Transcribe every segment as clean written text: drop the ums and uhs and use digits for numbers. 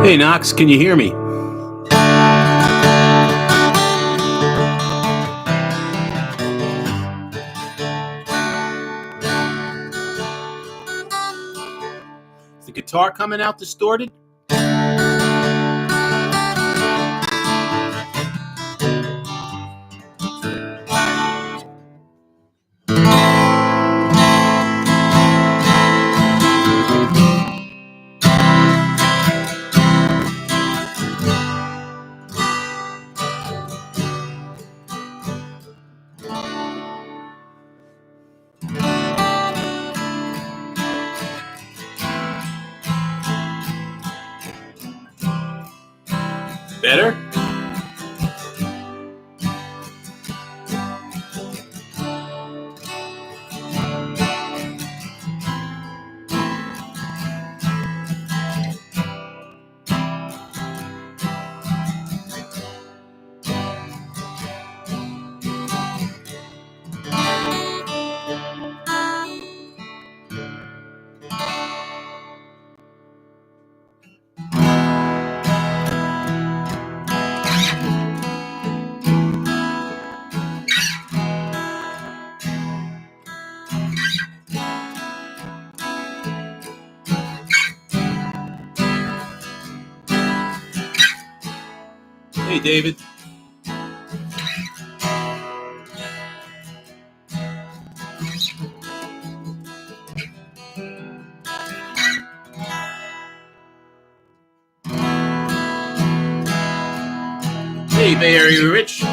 Hey, Knox, can you hear me? Is the guitar coming out distorted? Better? Hey, David. Hey, Bay Area Rich.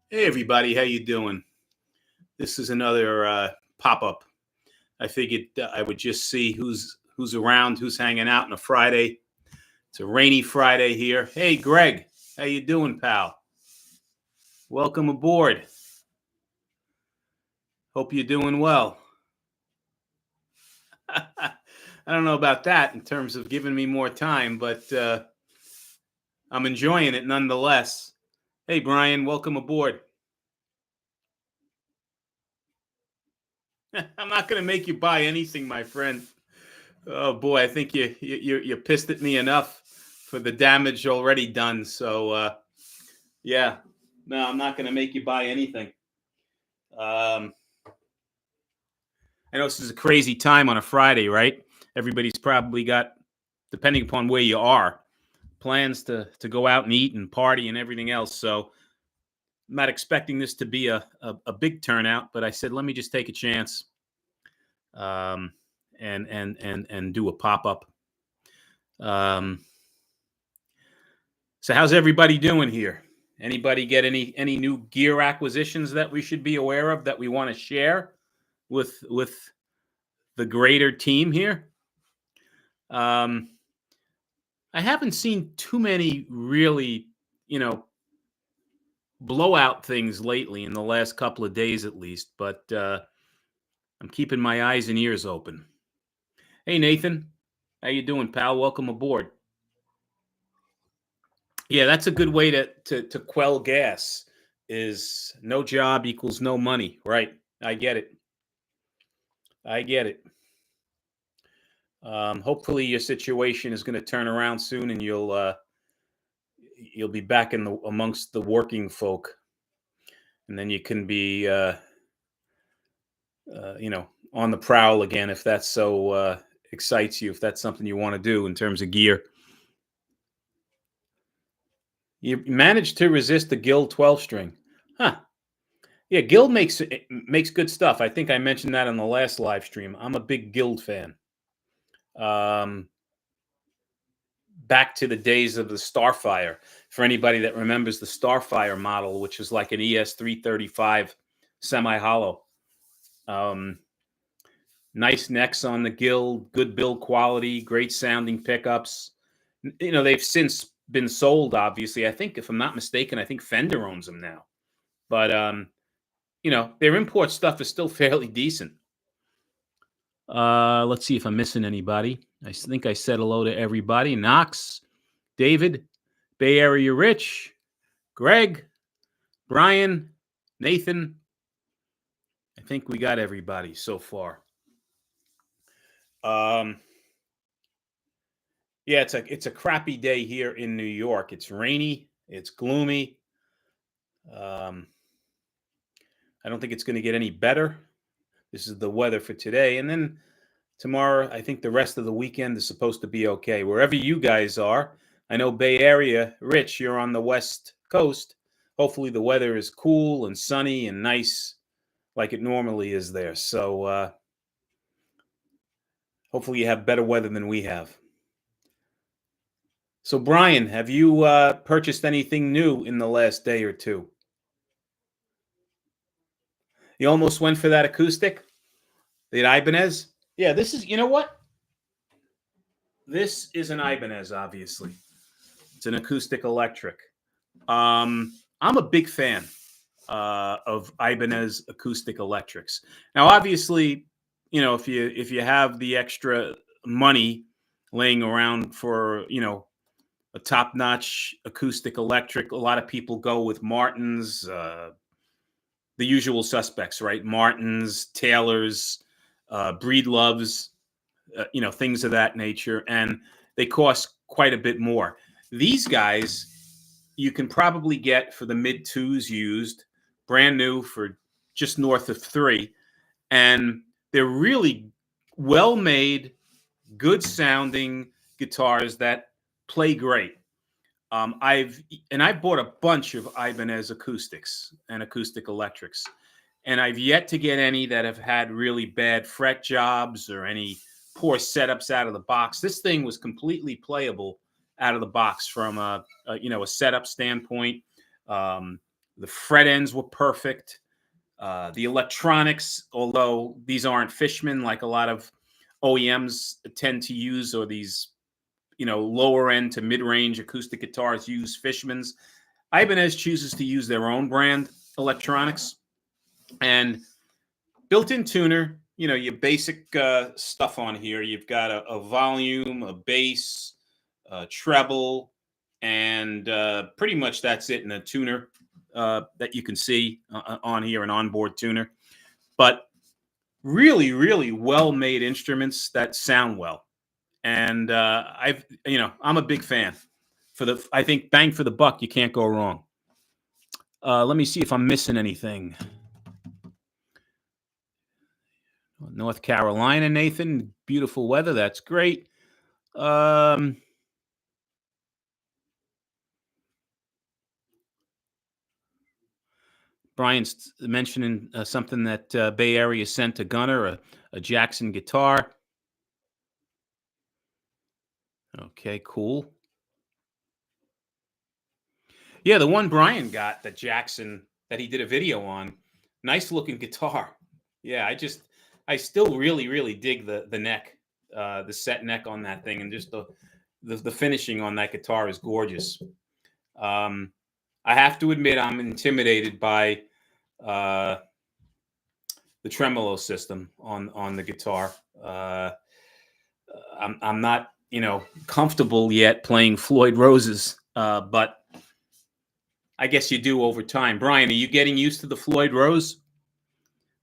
Hey, everybody. How you doing? This is another pop-up. I figured I would just see who's around, who's hanging out on a Friday. It's a rainy Friday here. Hey, Greg. How you doing, pal? Welcome aboard. Hope you're doing well. I don't know about that in terms of giving me more time, but I'm enjoying it nonetheless. Hey, Brian, welcome aboard. I'm not going to make you buy anything, my friend. Oh boy, I think you pissed at me enough for the damage already done. So yeah, no, I'm not going to make you buy anything. I know this is a crazy time on a Friday, right? Everybody's probably got, depending upon where you are, plans to go out and eat and party and everything else. So I'm not expecting this to be a big turnout, but I said, let me just take a chance and do a pop-up. So how's everybody doing here? Anybody get any new gear acquisitions that we should be aware of that we want to share with the greater team here? I haven't seen too many really, blowout things lately in the last couple of days at least, but I'm keeping my eyes and ears open. Hey, Nathan. How you doing, pal? Welcome aboard. Yeah, that's a good way to quell gas is no job equals no money. Right. I get it. Hopefully your situation is going to turn around soon and you'll be back amongst the working folk. And then you can be, on the prowl again if that so excites you, if that's something you want to do in terms of gear. You managed to resist the Guild 12 string. Huh. Yeah, Guild makes good stuff. I think I mentioned that on the last live stream. I'm a big Guild fan. Back to the days of the Starfire. For anybody that remembers the Starfire model, which is like an ES335 semi-hollow. Nice necks on the Guild, good build quality, great sounding pickups. They've since been sold, obviously. I think, if I'm not mistaken, I think Fender owns them now. But, their import stuff is still fairly decent. Let's see if I'm missing anybody. I think I said hello to everybody. Knox, David, Bay Area Rich, Greg, Brian, Nathan. I think we got everybody so far. Yeah, it's a crappy day here in New York. It's rainy, it's gloomy. I don't think it's going to get any better. This is the weather for today, and then tomorrow, I think the rest of the weekend is supposed to be okay. Wherever you guys are, I know Bay Area, Rich, you're on the West Coast. Hopefully, the weather is cool and sunny and nice like it normally is there. So, hopefully, you have better weather than we have. So, Brian, have you purchased anything new in the last day or two? You almost went for that acoustic, the Ibanez. Yeah, this is. You know what? This is an Ibanez, obviously. It's an acoustic electric. I'm a big fan of Ibanez acoustic electrics. Now, obviously, if you have the extra money laying around for a top-notch acoustic electric, a lot of people go with Martins, the usual suspects, right? Martins, Taylors, Breedloves, things of that nature, and they cost quite a bit more. These guys you can probably get for the mid twos used, brand new for just north of $3, and they're really well made, good sounding guitars that play great. I've bought a bunch of Ibanez acoustics and acoustic electrics, and I've yet to get any that have had really bad fret jobs or any poor setups out of the box. This thing was completely playable out of the box from a setup standpoint. The fret ends were perfect. The electronics, although these aren't Fishman like a lot of OEMs tend to use, or these lower end to mid range acoustic guitars use Fishmans, Ibanez chooses to use their own brand electronics. And built-in tuner, your basic stuff on here. You've got a volume, a bass, a treble, and pretty much that's it in a tuner that you can see on here, an onboard tuner. But really, really well-made instruments that sound well. And I'm a big fan. I think bang for the buck, you can't go wrong. Let me see if I'm missing anything. North Carolina, Nathan. Beautiful weather. That's great. Brian's mentioning something that Bay Area sent to Gunner, a Jackson guitar. Okay, cool. Yeah, the one Brian got that Jackson that he did a video on. Nice looking guitar. Yeah, I still really, really dig the neck, the set neck on that thing, and just the finishing on that guitar is gorgeous. I have to admit, I'm intimidated by the tremolo system on the guitar. I'm not comfortable yet playing Floyd Roses, but I guess you do over time. Brian, are you getting used to the Floyd Rose?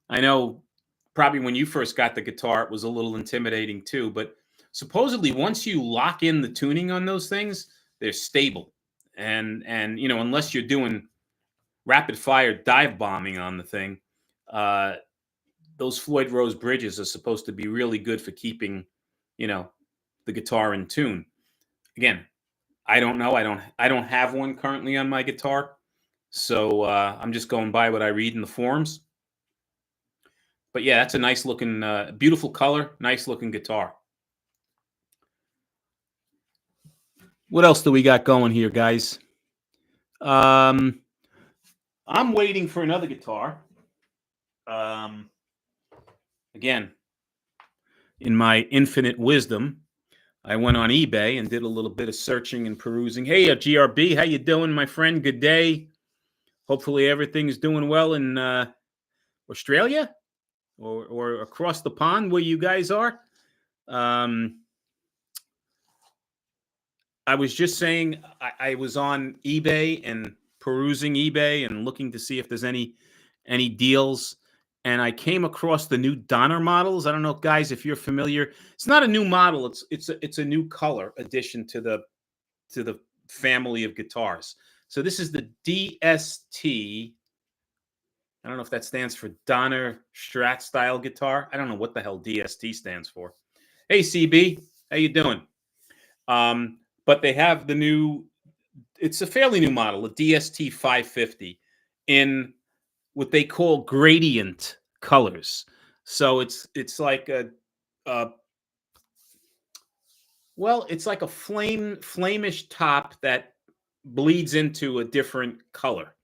I know probably when you first got the guitar, it was a little intimidating too, but supposedly once you lock in the tuning on those things, they're stable. And unless you're doing rapid fire dive bombing on the thing, those Floyd Rose bridges are supposed to be really good for keeping, the guitar in tune. Again, I don't know. I don't have one currently on my guitar, so I'm just going by what I read in the forums. But yeah, that's a nice looking, beautiful color, nice looking guitar. What else do we got going here, guys? I'm waiting for another guitar. Again, in my infinite wisdom, I went on eBay and did a little bit of searching and perusing. Hey, GRB, how you doing, my friend? Good day. Hopefully everything's doing well in Australia or across the pond where you guys are. I was just saying I was on eBay and perusing eBay and looking to see if there's any deals, and I came across the new Donner models. I don't know, guys, if you're familiar. It's not a new model. It's a new color addition to the family of guitars. So this is the DST. I don't know if that stands for Donner Strat style guitar. I don't know what the hell DST stands for. Hey CB, how you doing? But they have the new. It's a fairly new model, a DST 550, in what they call gradient colors. So it's like a well, it's like a flamish top that bleeds into a different color.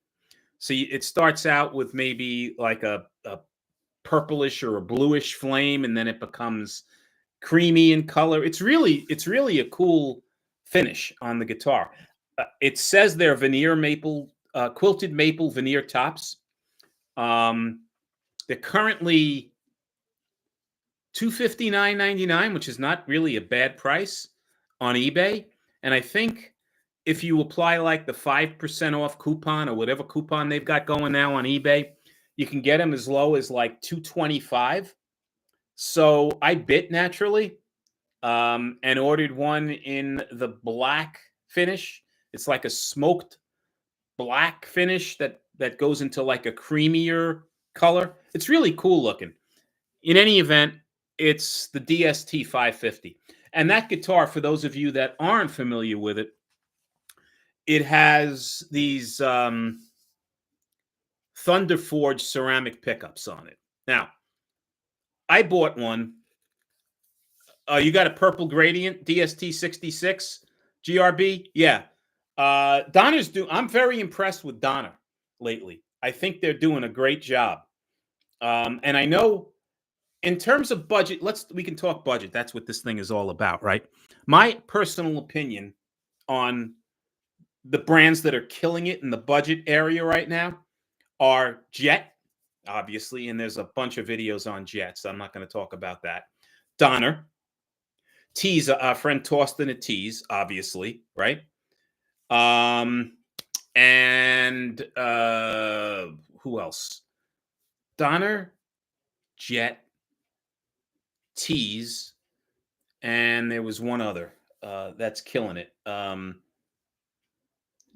So it starts out with maybe like a purplish or a bluish flame, and then it becomes creamy in color. It's really a cool finish on the guitar. It says they're veneer maple, quilted maple veneer tops. Um, they're currently $259.99, which is not really a bad price on eBay. And I think if you apply like the 5% off coupon or whatever coupon they've got going now on eBay, you can get them as low as like 225. So I bit naturally, and ordered one in the black finish. It's like a smoked black finish that goes into like a creamier color. It's really cool looking. In any event, it's the DST 550. And that guitar, for those of you that aren't familiar with it, it has these Thunder Forge ceramic pickups on it. Now, I bought one. You got a purple gradient DST 66 GRB? Yeah. I'm very impressed with Donner lately. I think they're doing a great job. And I know in terms of budget, we can talk budget. That's what this thing is all about, right? My personal opinion on the brands that are killing it in the budget area right now are Jet, obviously, and there's a bunch of videos on Jet, so I'm not going to talk about that. Donner, Tease, our friend Torsten at Tease, obviously, right? And who else? Donner, Jet, Tease, and there was one other that's killing it.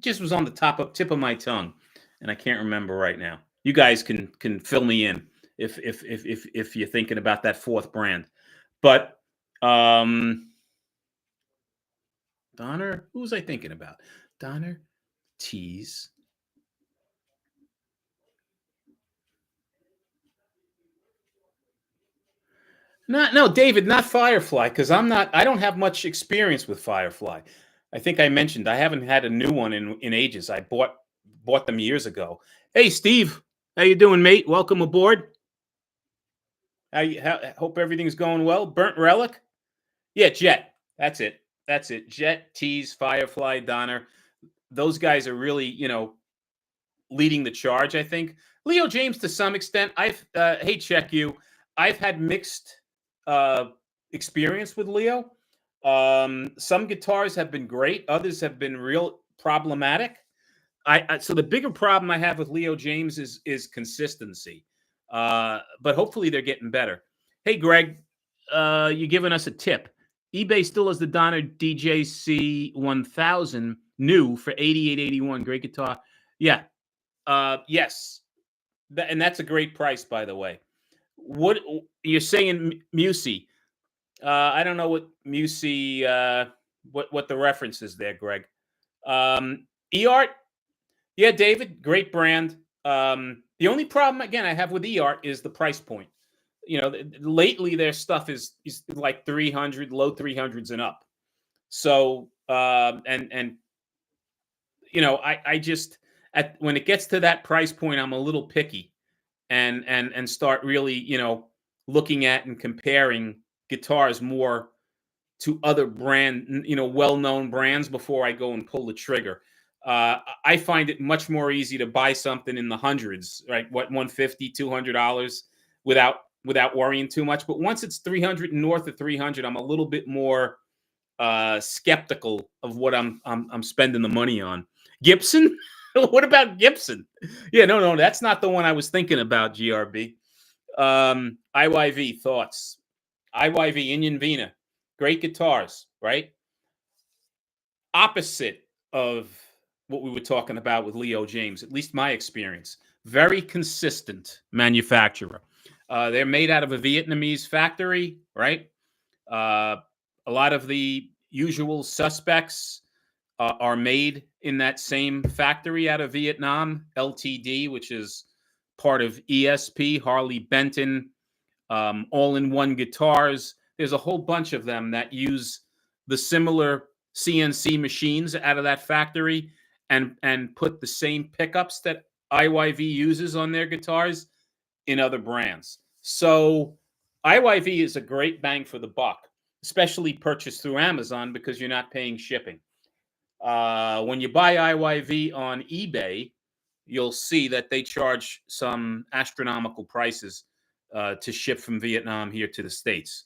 Just was on the tip of my tongue, and I can't remember right now. You guys can fill me in if you're thinking about that fourth brand. But Donner, who was I thinking about? Donner, Tease. No, David, not Firefly, because I don't have much experience with Firefly. I think I mentioned I haven't had a new one in ages. I bought them years ago. Hey, Steve, how you doing, mate? Welcome aboard. Hope everything's going well. Burnt Relic? Yeah, Jet. That's it. That's it. Jet, Tease, Firefly, Donner. Those guys are really, leading the charge, I think. Leo James, to some extent, hey, check you. I've had mixed experience with Leo. Some guitars have been great. Others have been real problematic. So the bigger problem I have with Leo James is consistency. But hopefully they're getting better. Hey, Greg, you're giving us a tip. eBay still has the Donner DJC 1000 new for $88.81. Great guitar. Yeah. Yes. And that's a great price, by the way. What you're saying, Musi? I don't know what Musi. What the reference is there, Greg? eArt. Yeah, David, great brand. The only problem, again, I have with eArt is the price point. Lately their stuff is like 300, low 300s and up. So, and I just when it gets to that price point, I'm a little picky, and start really, looking at and comparing guitars more to other well-known brands before I go and pull the trigger. I find it much more easy to buy something in the hundreds, right? What, $150, $200 without worrying too much. But once it's 300 and north of 300, I'm a little bit more skeptical of what I'm spending the money on. Gibson? What about Gibson? Yeah, no, that's not the one I was thinking about, GRB. IYV thoughts. IYV, Indian Vina. Great guitars, right? Opposite of what we were talking about with Leo James, at least my experience. Very consistent manufacturer. They're made out of a Vietnamese factory, right? Uh, a lot of the usual suspects are made in that same factory out of Vietnam. LTD, which is part of ESP, Harley Benton, all-in-one guitars. There's a whole bunch of them that use the similar CNC machines out of that factory and put the same pickups that IYV uses on their guitars in other brands. So IYV is a great bang for the buck, especially purchased through Amazon because you're not paying shipping. When you buy IYV on eBay, you'll see that they charge some astronomical prices to ship from Vietnam here to the States.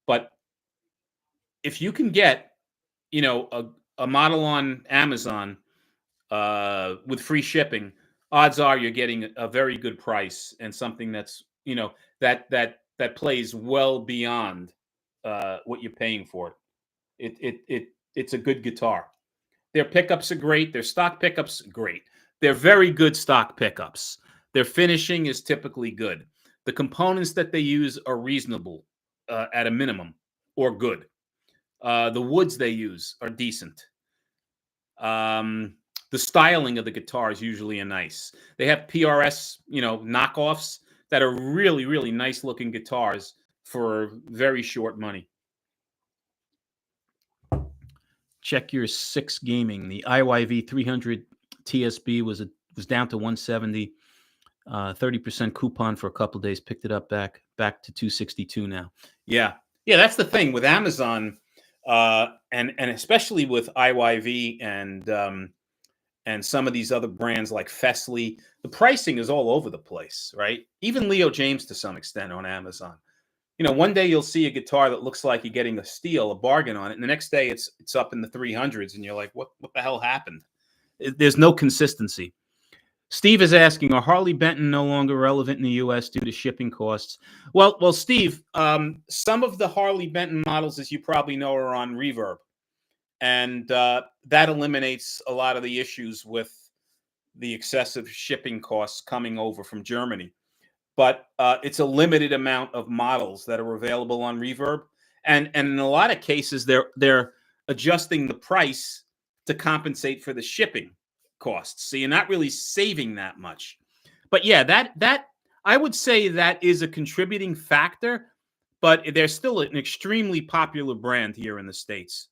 But if you can get, a model on Amazon with free shipping, odds are you're getting a very good price and something that's, that plays well beyond what you're paying for. It's a good guitar. Their pickups are great. Their stock pickups are great. They're very good stock pickups. Their finishing is typically good. The components that they use are reasonable at a minimum or good. The woods they use are decent. The styling of the guitars usually are nice. They have PRS, knockoffs that are really, really nice looking guitars for very short money. Check Your 6 Gaming. The IYV 300 TSB was down to 170. 30% coupon for a couple of days. Picked it up back to 262 now. Yeah, that's the thing with Amazon, and especially with IYV and some of these other brands like Fesley. The pricing is all over the place, right? Even Leo James to some extent on Amazon. One day you'll see a guitar that looks like you're getting a steal, a bargain on it, and the next day it's up in the 300s, and you're like, what the hell happened? There's no consistency. Steve is asking, are Harley Benton no longer relevant in the U.S. due to shipping costs? Well, Steve, some of the Harley Benton models, as you probably know, are on Reverb, and that eliminates a lot of the issues with the excessive shipping costs coming over from Germany. But it's a limited amount of models that are available on Reverb, and in a lot of cases, they're adjusting the price to compensate for the shipping costs. So you're not really saving that much. But yeah, that I would say that is a contributing factor, but they're still an extremely popular brand here in the States.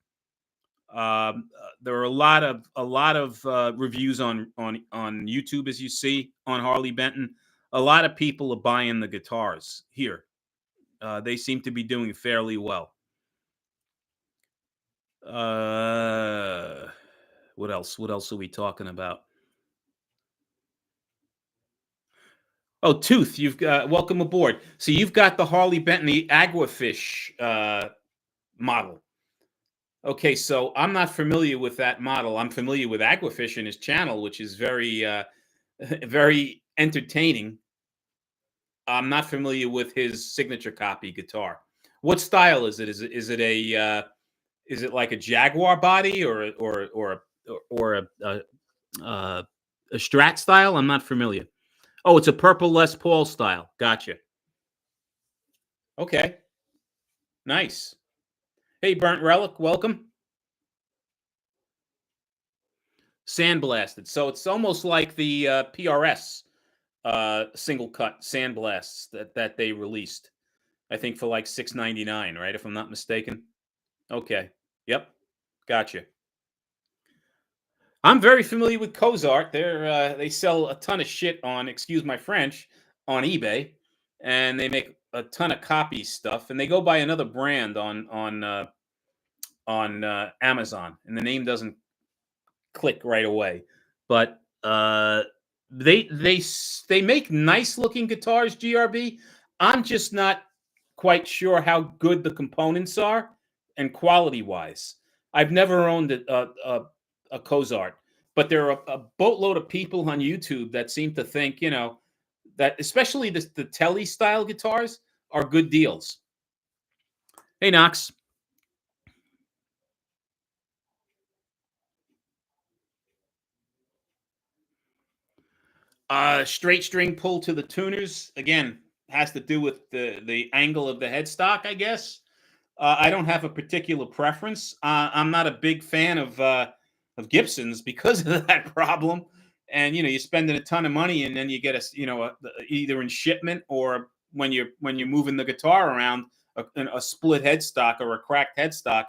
There are a lot of reviews on YouTube, as you see, on Harley Benton. A lot of people are buying the guitars here. They seem to be doing fairly well. What else? What else are we talking about? Oh, Tooth, you've got welcome aboard. So you've got the Harley Benton, the Aguafish model. Okay, so I'm not familiar with that model. I'm familiar with Aguafish and his channel, which is very, very entertaining. I'm not familiar with his signature copy guitar. What style is it? Is it a is it like a Jaguar body or a Strat style? I'm not familiar. Oh, it's a purple Les Paul style. Gotcha. Okay. Nice. Hey, Burnt Relic, welcome. Sandblasted. So it's almost like the PRS single cut sandblasts that they released. I think for like $6.99, right? If I'm not mistaken. Okay. Yep. Gotcha. I'm very familiar with Cozart. They sell a ton of shit on, excuse my French, on eBay, and they make a ton of copy stuff. And they go by another brand on Amazon, and the name doesn't click right away. But they make nice looking guitars. GRB. I'm just not quite sure how good the components are and quality wise. I've never owned a Cozart, but there are a boatload of people on YouTube that seem to think, that especially the Telly style guitars are good deals. Hey, Knox. Straight string pull to the tuners again has to do with the angle of the headstock, I guess. I don't have a particular preference. I'm not a big fan of Gibsons because of that problem. And you're spending a ton of money, and then you get either in shipment or when you're moving the guitar around a split headstock or a cracked headstock.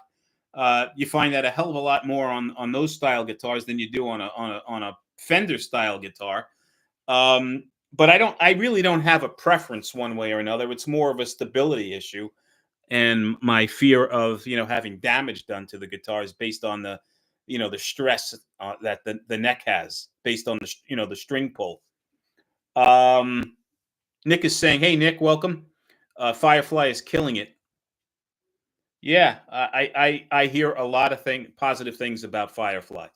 You find that a hell of a lot more on those style guitars than you do on a Fender style guitar. But I really don't have a preference one way or another. It's more of a stability issue and my fear of having damage done to the guitars based on the stress that the neck has based on the string pull. Nick is saying, "Hey Nick, welcome. Firefly is killing it." Yeah, I hear a lot of positive things about Firefly.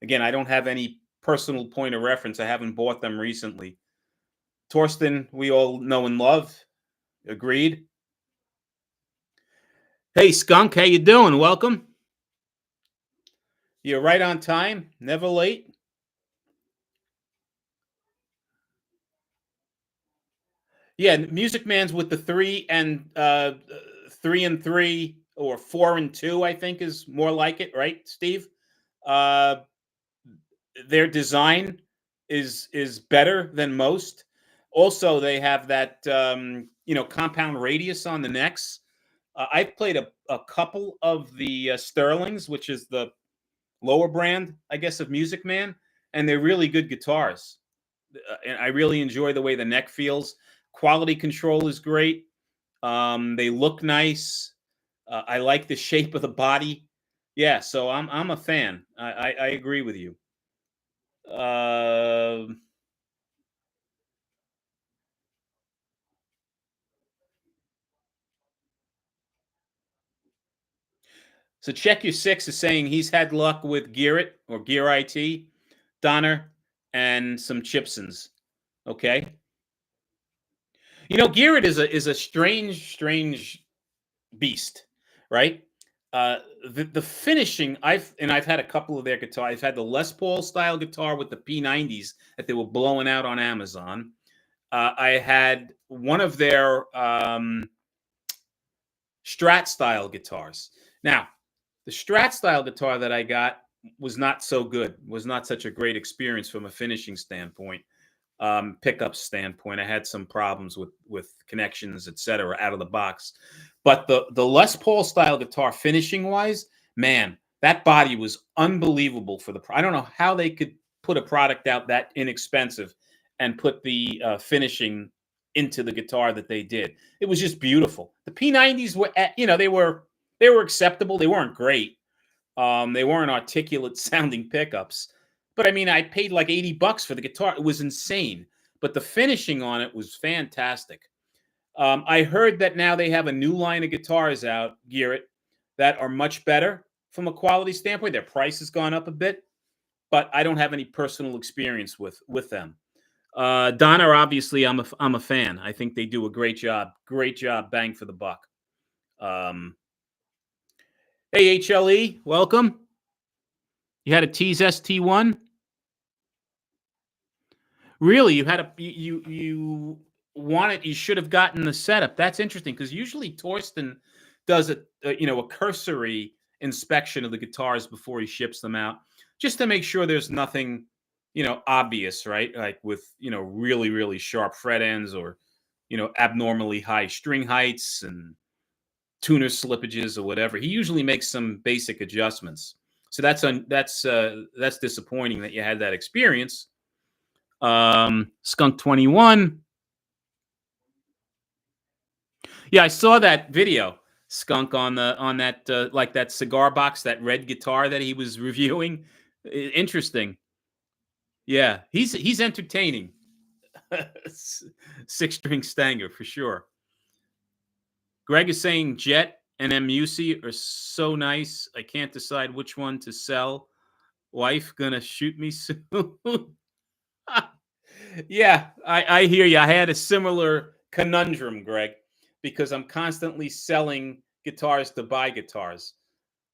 Again, I don't have any personal point of reference. I haven't bought them recently. Torsten, we all know and love. Agreed. Hey, Skunk, how you doing? Welcome. You're right on time, never late. Yeah, Music Man's with the 3 and 3 or 4 and 2, I think is more like it, right, Steve? Their design is better than most. Also, they have that compound radius on the necks. I've played a couple of the Sterlings, which is the lower brand, I guess, of Music Man, and they're really good guitars. And I really enjoy the way the neck feels. Quality control is great. They look nice. I like the shape of the body. Yeah, so I'm a fan. I agree with you. So Check Your Six is saying he's had luck with Gear It or Gear IT, Donner, and some Chipsons. Okay. Gear It is a strange beast, right? The finishing, I've had a couple of their guitars. I've had the Les Paul style guitar with the P90s that they were blowing out on Amazon. I had one of their Strat style guitars. Now, the Strat style guitar that I got was not so good. Was not such a great experience from a finishing standpoint, pickup standpoint. I had some problems with connections, etc., out of the box. But the Les Paul style guitar, finishing wise, man, that body was unbelievable for the. I don't know how they could put a product out that inexpensive and put the finishing into the guitar that they did. It was just beautiful. The P90s were, they were acceptable. They weren't great. They weren't articulate sounding pickups. But I mean, I paid like $80 for the guitar. It was insane. But the finishing on it was fantastic. I heard that now they have a new line of guitars out, Gear It, that are much better from a quality standpoint. Their price has gone up a bit, but I don't have any personal experience with them. Donner, obviously, I'm a fan. I think they do a great job. Great job, bang for the buck. Hey, HLE, welcome. You had a Tease ST1? Really, you had you wanted, you should have gotten the setup. That's interesting because usually Torsten does a cursory inspection of the guitars before he ships them out, just to make sure there's nothing obvious, right? Like with really sharp fret ends or abnormally high string heights and tuner slippages or whatever. He usually makes some basic adjustments. So that's disappointing that you had that experience. Skunk 21. Yeah, I saw that video, Skunk, on that like that cigar box, that red guitar that he was reviewing. Interesting. Yeah, he's entertaining. 6-string Stanger for sure. Greg is saying Jet and MUSI are so nice. I can't decide which one to sell. Wife gonna shoot me soon. Yeah, I hear you. I had a similar conundrum, Greg, because I'm constantly selling guitars to buy guitars.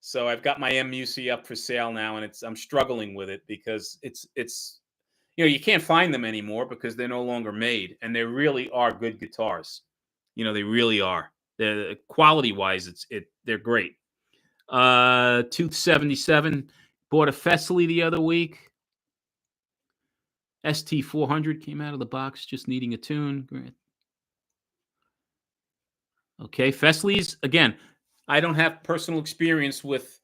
So I've got my MUC up for sale now, and I'm struggling with it because it's you can't find them anymore because they're no longer made, and they really are good guitars. They really are. They're quality wise, they're great. 277 bought a Fesley the other week. ST400 came out of the box, just needing a tune. Okay, Fesley's again. I don't have personal experience with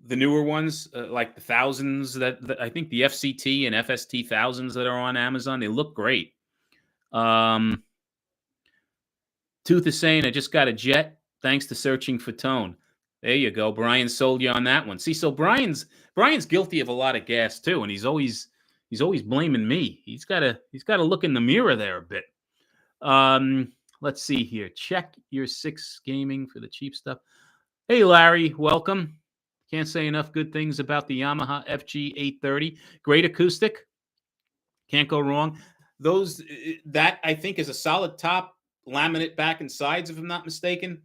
the newer ones, like the thousands that I think the FCT and FST thousands that are on Amazon. They look great. Tooth is saying, I just got a jet thanks to searching for tone. There you go. Brian sold you on that one. See, so Brian's guilty of a lot of gas too, and he's always blaming me. He's got to look in the mirror there a bit. Let's see here. Check your 6 gaming for the cheap stuff. Hey, Larry, welcome. Can't say enough good things about the Yamaha FG 830. Great acoustic. Can't go wrong. That I think is a solid top, laminate back and sides, if I'm not mistaken.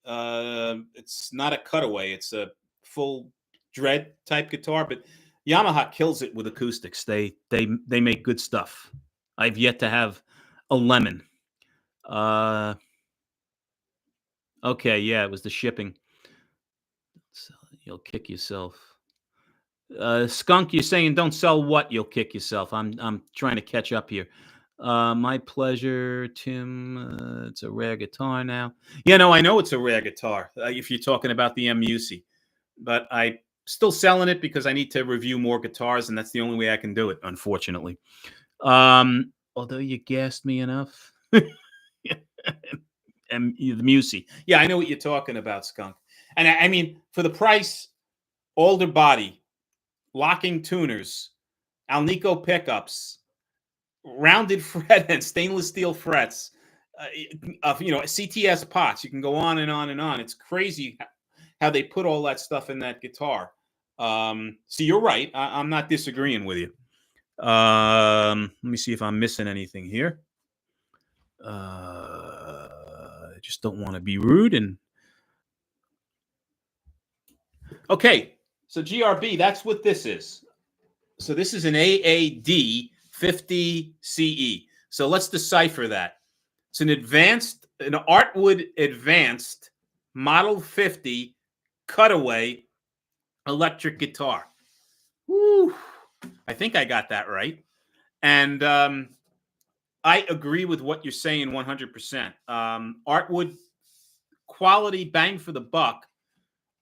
It's not a cutaway. It's a full dread type guitar, but Yamaha kills it with acoustics. They make good stuff. I've yet to have a lemon. Okay, yeah, it was the shipping. So you'll kick yourself. Skunk, you're saying don't sell what? You'll kick yourself. I'm trying to catch up here. My pleasure, Tim. It's a rare guitar now. Yeah, no, I know it's a rare guitar. If you're talking about the MUC, but I still selling it because I need to review more guitars, and that's the only way I can do it, unfortunately. Although you gassed me enough. And the MUC. Yeah, I know what you're talking about, Skunk. And I mean, for the price, older body, locking tuners, Alnico pickups, rounded fret and stainless steel frets, CTS pots. You can go on and on and on. It's crazy how they put all that stuff in that guitar. So you're right. I'm not disagreeing with you. Let me see if I'm missing anything here. I just don't want to be rude. And okay, so GRB, that's what this is. So this is an AAD 50 CE. So let's decipher that. It's an Artwood Advanced Model 50 cutaway electric guitar. Woo! I think I got that right. And I agree with what you're saying 100%. Artwood quality, bang for the buck.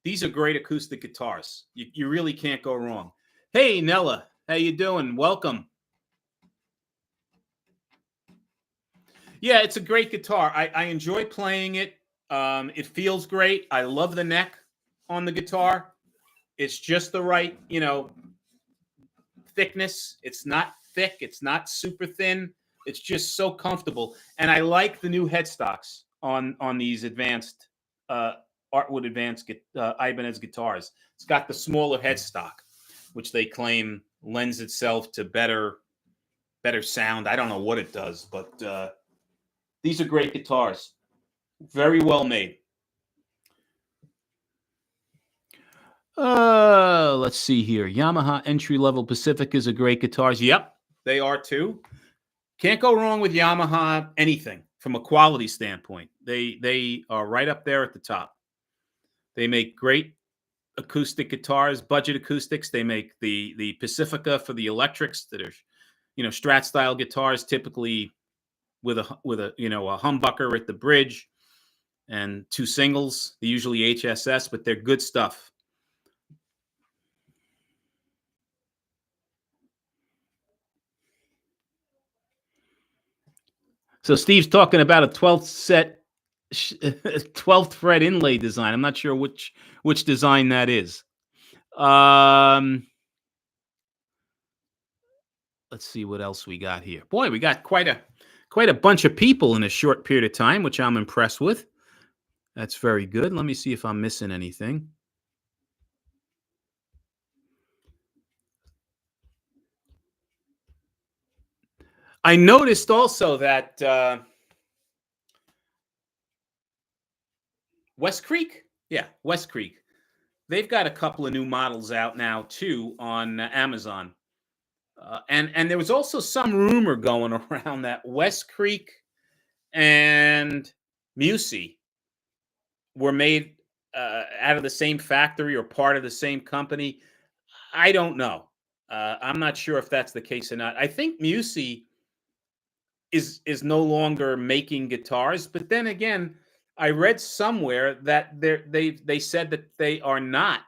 These are great acoustic guitars. You really can't go wrong. Hey, Nella, how you doing? Welcome. Yeah, it's a great guitar. I enjoy playing it. It feels great. I love the neck on the guitar. It's just the right, thickness. It's not thick. It's not super thin. It's just so comfortable. And I like the new headstocks on these advanced Artwood Advanced Ibanez guitars. It's got the smaller headstock, which they claim lends itself to better sound. I don't know what it does, but these are great guitars. Very well made. Let's see here. Yamaha entry-level Pacificas are great guitars. Yep, they are too. Can't go wrong with Yamaha anything from a quality standpoint. They are right up there at the top. They make great acoustic guitars, budget acoustics. They make the Pacifica for the electrics that are, Strat style guitars, typically with a humbucker at the bridge and 2 singles. They're usually HSS, but they're good stuff. So Steve's talking about a 12th fret inlay design. I'm not sure which design that is. Let's see what else we got here. Boy, we got quite a bunch of people in a short period of time, which I'm impressed with. That's very good. Let me see if I'm missing anything. I noticed also that West Creek, yeah, West Creek, they've got a couple of new models out now too on Amazon. And there was also some rumor going around that West Creek and Musi were made out of the same factory or part of the same company. I don't know. I'm not sure if that's the case or not. I think Musi is no longer making guitars, but then again, I read somewhere that they said that they are not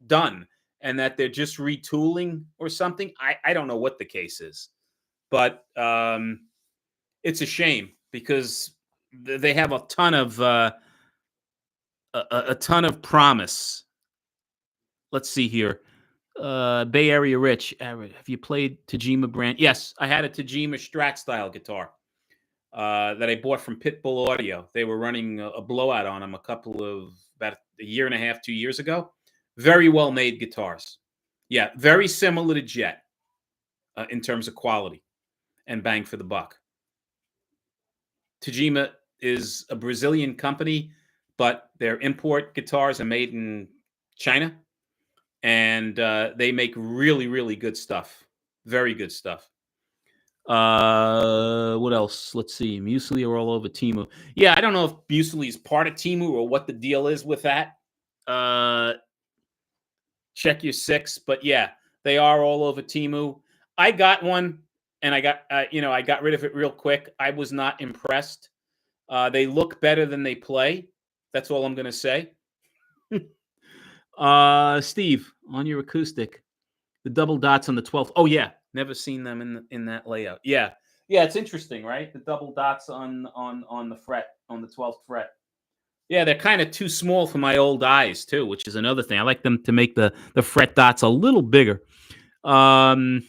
done and that they're just retooling or something. I don't know what the case is, but it's a shame because they have a ton of promise. Let's see here. Bay Area Rich, have you played Tajima brand? Yes, I had a Tajima Strat style guitar that I bought from Pitbull Audio. They were running a blowout on them about a year and a half, 2 years ago. Very well made guitars. Yeah, very similar to Jet in terms of quality and bang for the buck. Tajima is a Brazilian company, but their import guitars are made in China, and they make really, really good stuff. Very good stuff. What else? Let's see. Muesli are all over Timu. Yeah, I don't know if Muesli is part of Timu or what the deal is with that. Check your six, but yeah, they are all over Timu. I got one, and I got I got rid of it real quick. I was not impressed. They look better than they play. That's all I'm gonna say. Steve, on your acoustic, the double dots on the 12th. Oh yeah, never seen them in that layout. Yeah, yeah, it's interesting, right? The double dots on the fret on the 12th fret. Yeah, they're kind of too small for my old eyes too, which is another thing. I like them to make the fret dots a little bigger. Um,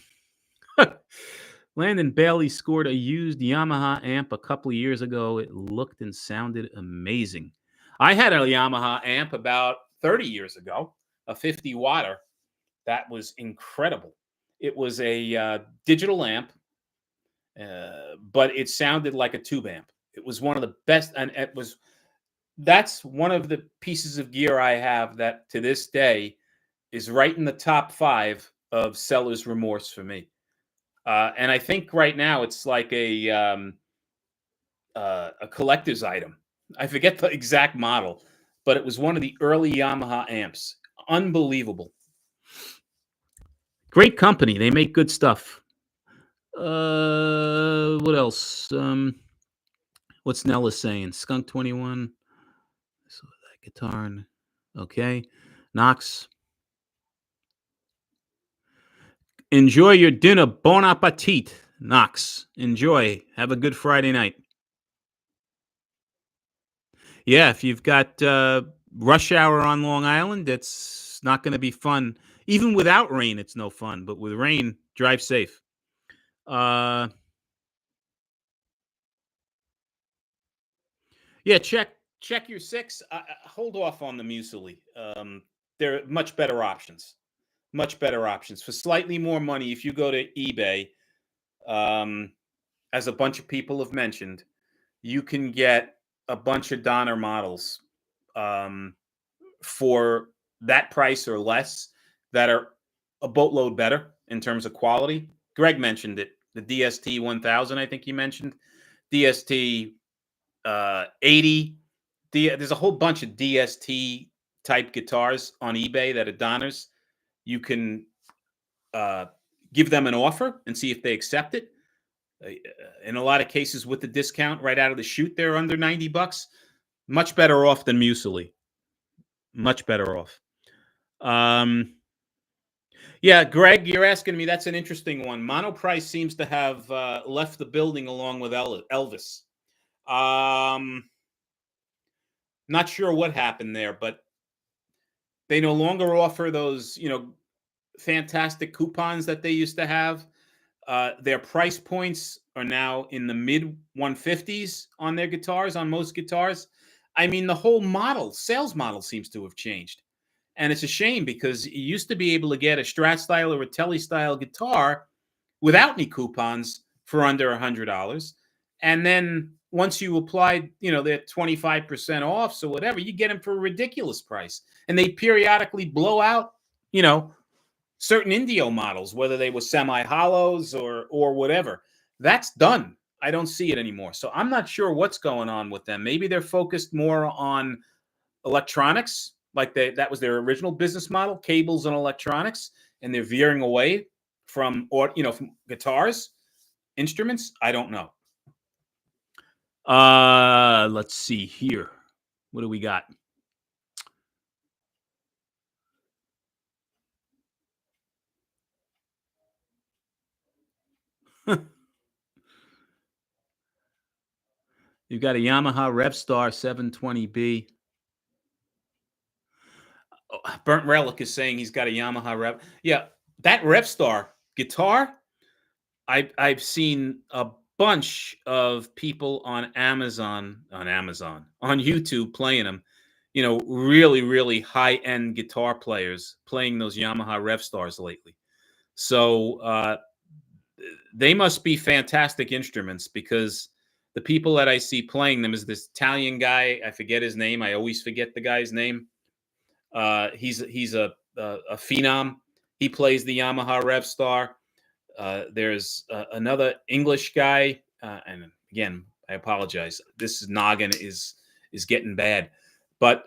Landon Bailey scored a used Yamaha amp a couple of years ago. It looked and sounded amazing. I had a Yamaha amp about 30 years ago, a 50 watter. That was incredible. It was a digital amp, but it sounded like a tube amp. It was one of the best, and that's one of the pieces of gear I have that to this day is right in the top 5 of seller's remorse for me. And I think right now it's like a collector's item. I forget the exact model, but it was one of the early Yamaha amps. Unbelievable. Great company. They make good stuff. What else? What's Nella saying? Skunk 21. So that guitar. Okay. Knox. Enjoy your dinner. Bon appetit. Knox. Enjoy. Have a good Friday night. Yeah, if you've got rush hour on Long Island, it's not going to be fun. Even without rain, it's no fun. But with rain, drive safe. Yeah, check your six. Hold off on the muesli. There are much better options. Much better options for slightly more money. If you go to eBay, um, as a bunch of people have mentioned, you can get a bunch of Donner models um, for that price or less that are a boatload better in terms of quality. Greg mentioned it. The DST 1000, I think he mentioned. DST 80. There's a whole bunch of DST type guitars on eBay that are Donners. You can give them an offer and see if they accept it. In a lot of cases, with the discount right out of the chute, they're under $90. Much better off than Muesli. Much better off. Yeah, Greg, you're asking me. That's an interesting one. Monoprice seems to have left the building along with Elvis. Not sure what happened there, but they no longer offer those, fantastic coupons that they used to have. Their price points are now in the mid 150s on their guitars, on most guitars. I mean, the whole sales model seems to have changed. And it's a shame because you used to be able to get a Strat style or a Tele style guitar without any coupons for under $100. And then once you applied, their 25% off or whatever, you get them for a ridiculous price. And they periodically blow out, certain Indio models, whether they were semi hollows or whatever. That's done. I don't see it anymore. So I'm not sure what's going on with them. Maybe they're focused more on electronics, like that was their original business model, cables and electronics, and they're veering away from from guitars, instruments. I don't know. Let's see here. What do we got? You've got a Yamaha Revstar 720B. Burnt Relic is saying he's got a Yamaha Rev. Yeah, that Revstar guitar, I've seen a bunch of people on YouTube playing them. Really, really high-end guitar players playing those Yamaha Revstars lately. So they must be fantastic instruments, because the people that I see playing them is this Italian guy. I forget his name. I always forget the guy's name. He's a phenom. He plays the Yamaha Revstar. There's another English guy, and again, I apologize. This noggin is getting bad, but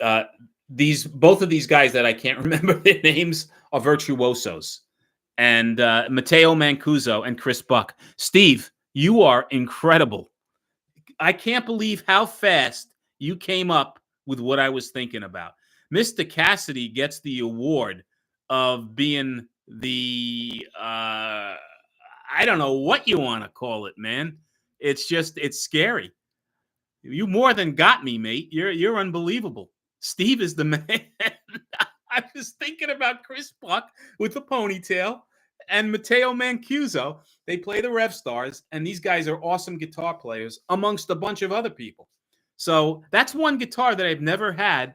both of these guys that I can't remember their names are virtuosos, and Matteo Mancuso and Chris Buck. Steve, you are incredible. I can't believe how fast you came up with what I was thinking about. Mr. Cassidy gets the award of being the I don't know what you want to call it, man. It's scary. You more than got me, mate. You're unbelievable. Steve is the man. I was thinking about Chris Buck with the ponytail and Matteo Mancuso. They play the Revstars, and these guys are awesome guitar players amongst a bunch of other people. So that's one guitar that I've never had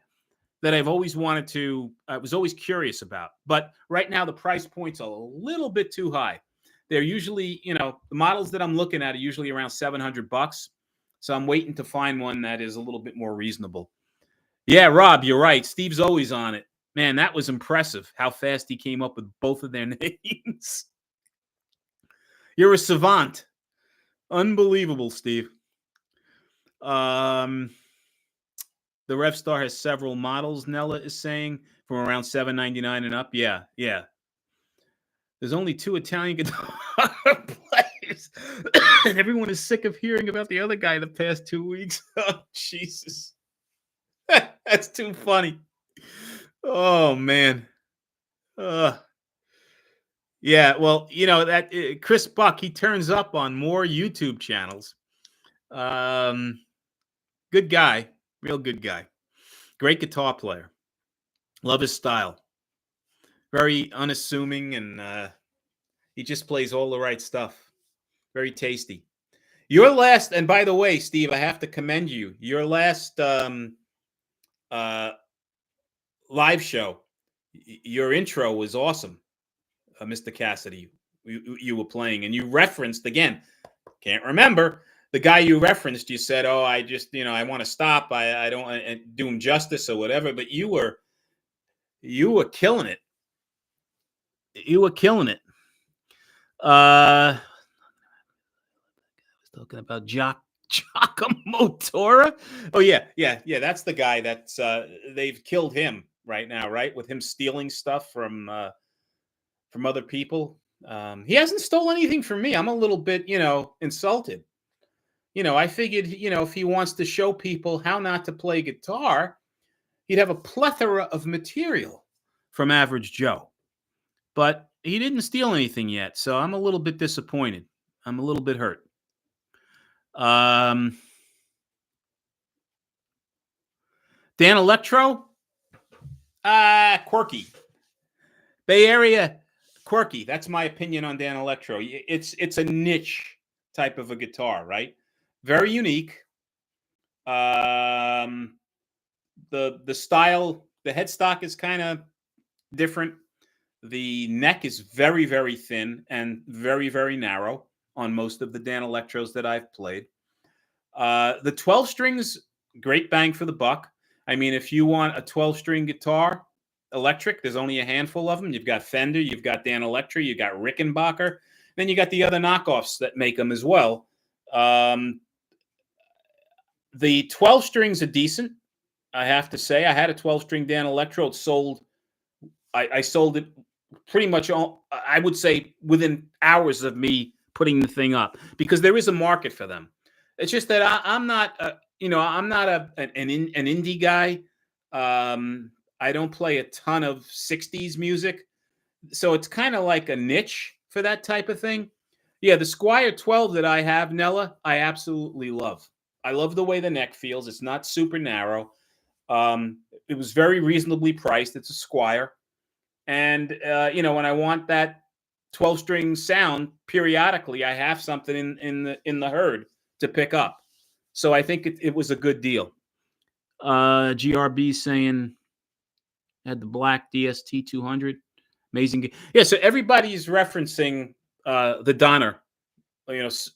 that I've always wanted to, I was always curious about. But right now, the price point's a little bit too high. They're usually, the models that I'm looking at are usually around $700. So I'm waiting to find one that is a little bit more reasonable. Yeah, Rob, you're right. Steve's always on it. Man, that was impressive how fast he came up with both of their names. You're a savant. Unbelievable, Steve. The Revstar has several models, Nella is saying, from around $799 and up. Yeah. There's only 2 Italian guitar players. And everyone is sick of hearing about the other guy the past 2 weeks. Oh, Jesus. That's too funny. Oh, man. Yeah, well, that Chris Buck, he turns up on more YouTube channels. Good guy. Real good guy. Great guitar player. Love his style. Very unassuming, and he just plays all the right stuff. Very tasty. Your last, and by the way, Steve, I have to commend you. Your last live show, your intro was awesome, Mr. Cassidy. You were playing, and you referenced, again, can't remember, the guy you referenced. You said, oh, I just, I want to stop. I don't want to do him justice or whatever, but you were killing it. You were killing it. I was talking about Giacomo. Oh yeah. That's the guy that's they've killed him right now, right? With him stealing stuff from other people. He hasn't stolen anything from me. I'm a little bit, insulted. I figured, if he wants to show people how not to play guitar, he'd have a plethora of material from Average Joe. But he didn't steal anything yet, so I'm a little bit disappointed. I'm a little bit hurt. Dan Electro? Quirky. Bay Area, quirky. That's my opinion on Dan Electro. It's a niche type of a guitar, right? Very unique. the style, the headstock is kind of different. The neck is very, very thin and very, very narrow on most of the Dan Electros that I've played. The 12 strings, great bang for the buck. I mean, if you want a 12-string guitar, electric, there's only a handful of them. You've got Fender, you've got Dan Electro, you've got Rickenbacker. Then you got the other knockoffs that make them as well. The 12 strings are decent, I have to say. I had a 12-string Dan Electro. It sold. I sold it pretty much all, I would say, within hours of me putting the thing up, because there is a market for them. It's just that I'm not, I'm not an indie guy. I don't play a ton of 60s music. So it's kind of like a niche for that type of thing. Yeah, the Squier 12 that I have, Nella, I absolutely love. I love the way the neck feels. It's not super narrow. It was very reasonably priced. It's a Squier. And, when I want that 12-string sound periodically, I have something in the herd to pick up. So I think it was a good deal. GRB saying had the black DST 200. Amazing. Yeah, so everybody's referencing the Donner,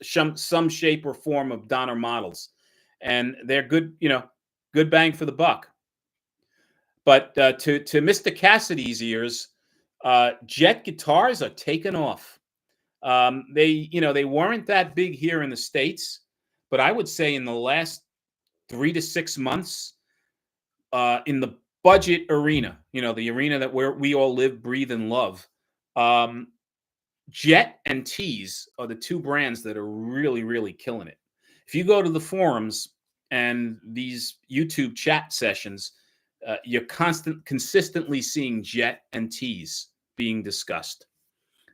some shape or form of Donner models. And they're good, good bang for the buck. But to Mr. Cassidy's ears, Jet guitars are taken off. They weren't that big here in the States, but I would say in the last 3 to 6 months, in the budget arena, the arena that we all live, breathe, and love, Jet and Tees are the two brands that are really, really killing it. If you go to the forums and these YouTube chat sessions, you're consistently seeing Jet and Tees being discussed.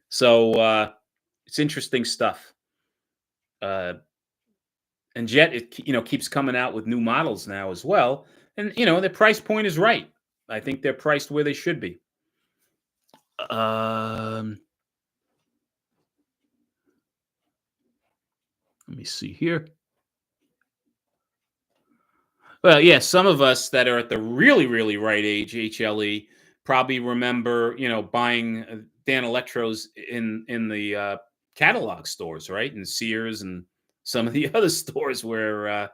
So it's interesting stuff. And Jet, it keeps coming out with new models now as well, and the price point is right. I think they're priced where they should be. Let me see here. Well, yeah, some of us that are at the really, really right age, HLE, probably remember, buying Dan Electros in the catalog stores, right? And Sears and some of the other stores where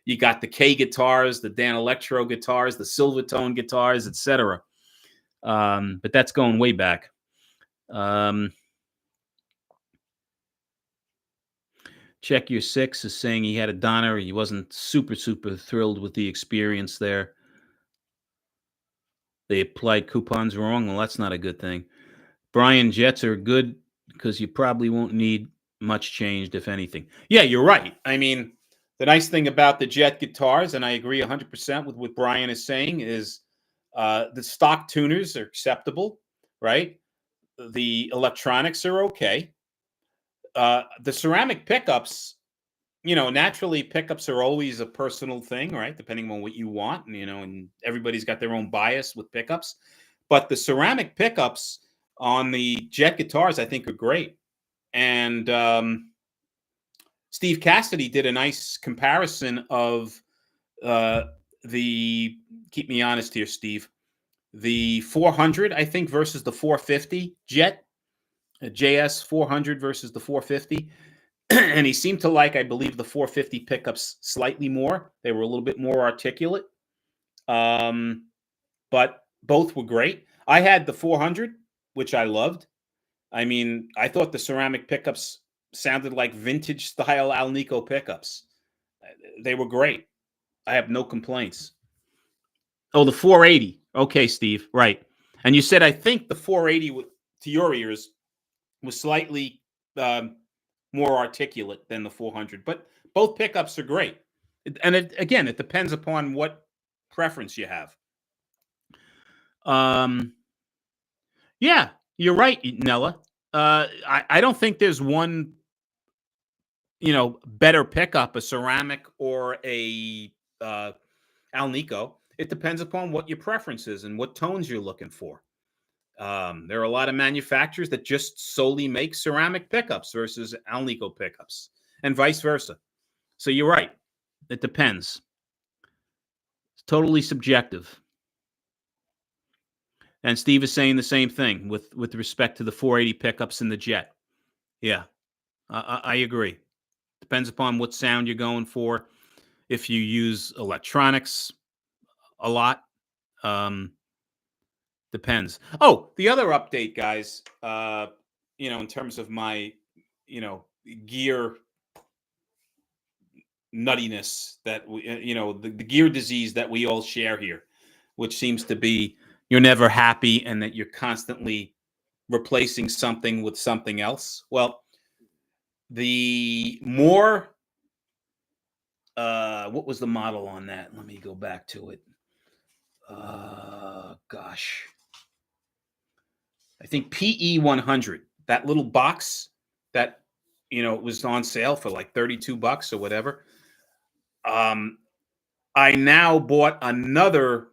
you got the K guitars, the Dan Electro guitars, the Silvertone guitars, etc. But that's going way back. Check Your Six is saying he had a Donner. He wasn't super thrilled with the experience there. They applied coupons wrong. Well, that's not a good thing. Brian, Jets are good because you probably won't need much changed, if anything. Yeah, you're right. I mean, the nice thing about the Jet guitars, and I agree 100% with what Brian is saying, is the stock tuners are acceptable, right? The electronics are okay. The ceramic pickups, naturally pickups are always a personal thing, right? Depending on what you want, and everybody's got their own bias with pickups. But the ceramic pickups on the Jet guitars, I think, are great. And Steve Cassidy did a nice comparison of keep me honest here, Steve, the 400, I think, versus the 450 Jet, a JS 400 versus the 450. And he seemed to like, I believe, the 450 pickups slightly more. They were a little bit more articulate. But both were great. I had the 400, which I loved. I mean, I thought the ceramic pickups sounded like vintage style Alnico pickups. They were great. I have no complaints. Oh, the 480. Okay, Steve. Right. And you said, I think the 480, to your ears, was slightly more articulate than the 400, but both pickups are great. And again, it depends upon what preference you have. Yeah, you're right, Nella. I don't think there's one, better pickup, a ceramic or a Alnico. It depends upon what your preference is and what tones you're looking for. There are a lot of manufacturers that just solely make ceramic pickups versus Alnico pickups, and vice versa. So you're right. It depends. totally subjective. And Steve is saying the same thing with respect to the 480 pickups in the Jet. Yeah, I agree. Depends upon what sound you're going for. If you use electronics a lot, depends. Oh, the other update, guys. In terms of my, gear nuttiness that the gear disease that we all share here, which seems to be you're never happy and that you're constantly replacing something with something else. Well, the more what was the model on that? Let me go back to it. Gosh. I think PE 100, that little box that it was on sale for like $32 or whatever. I now bought another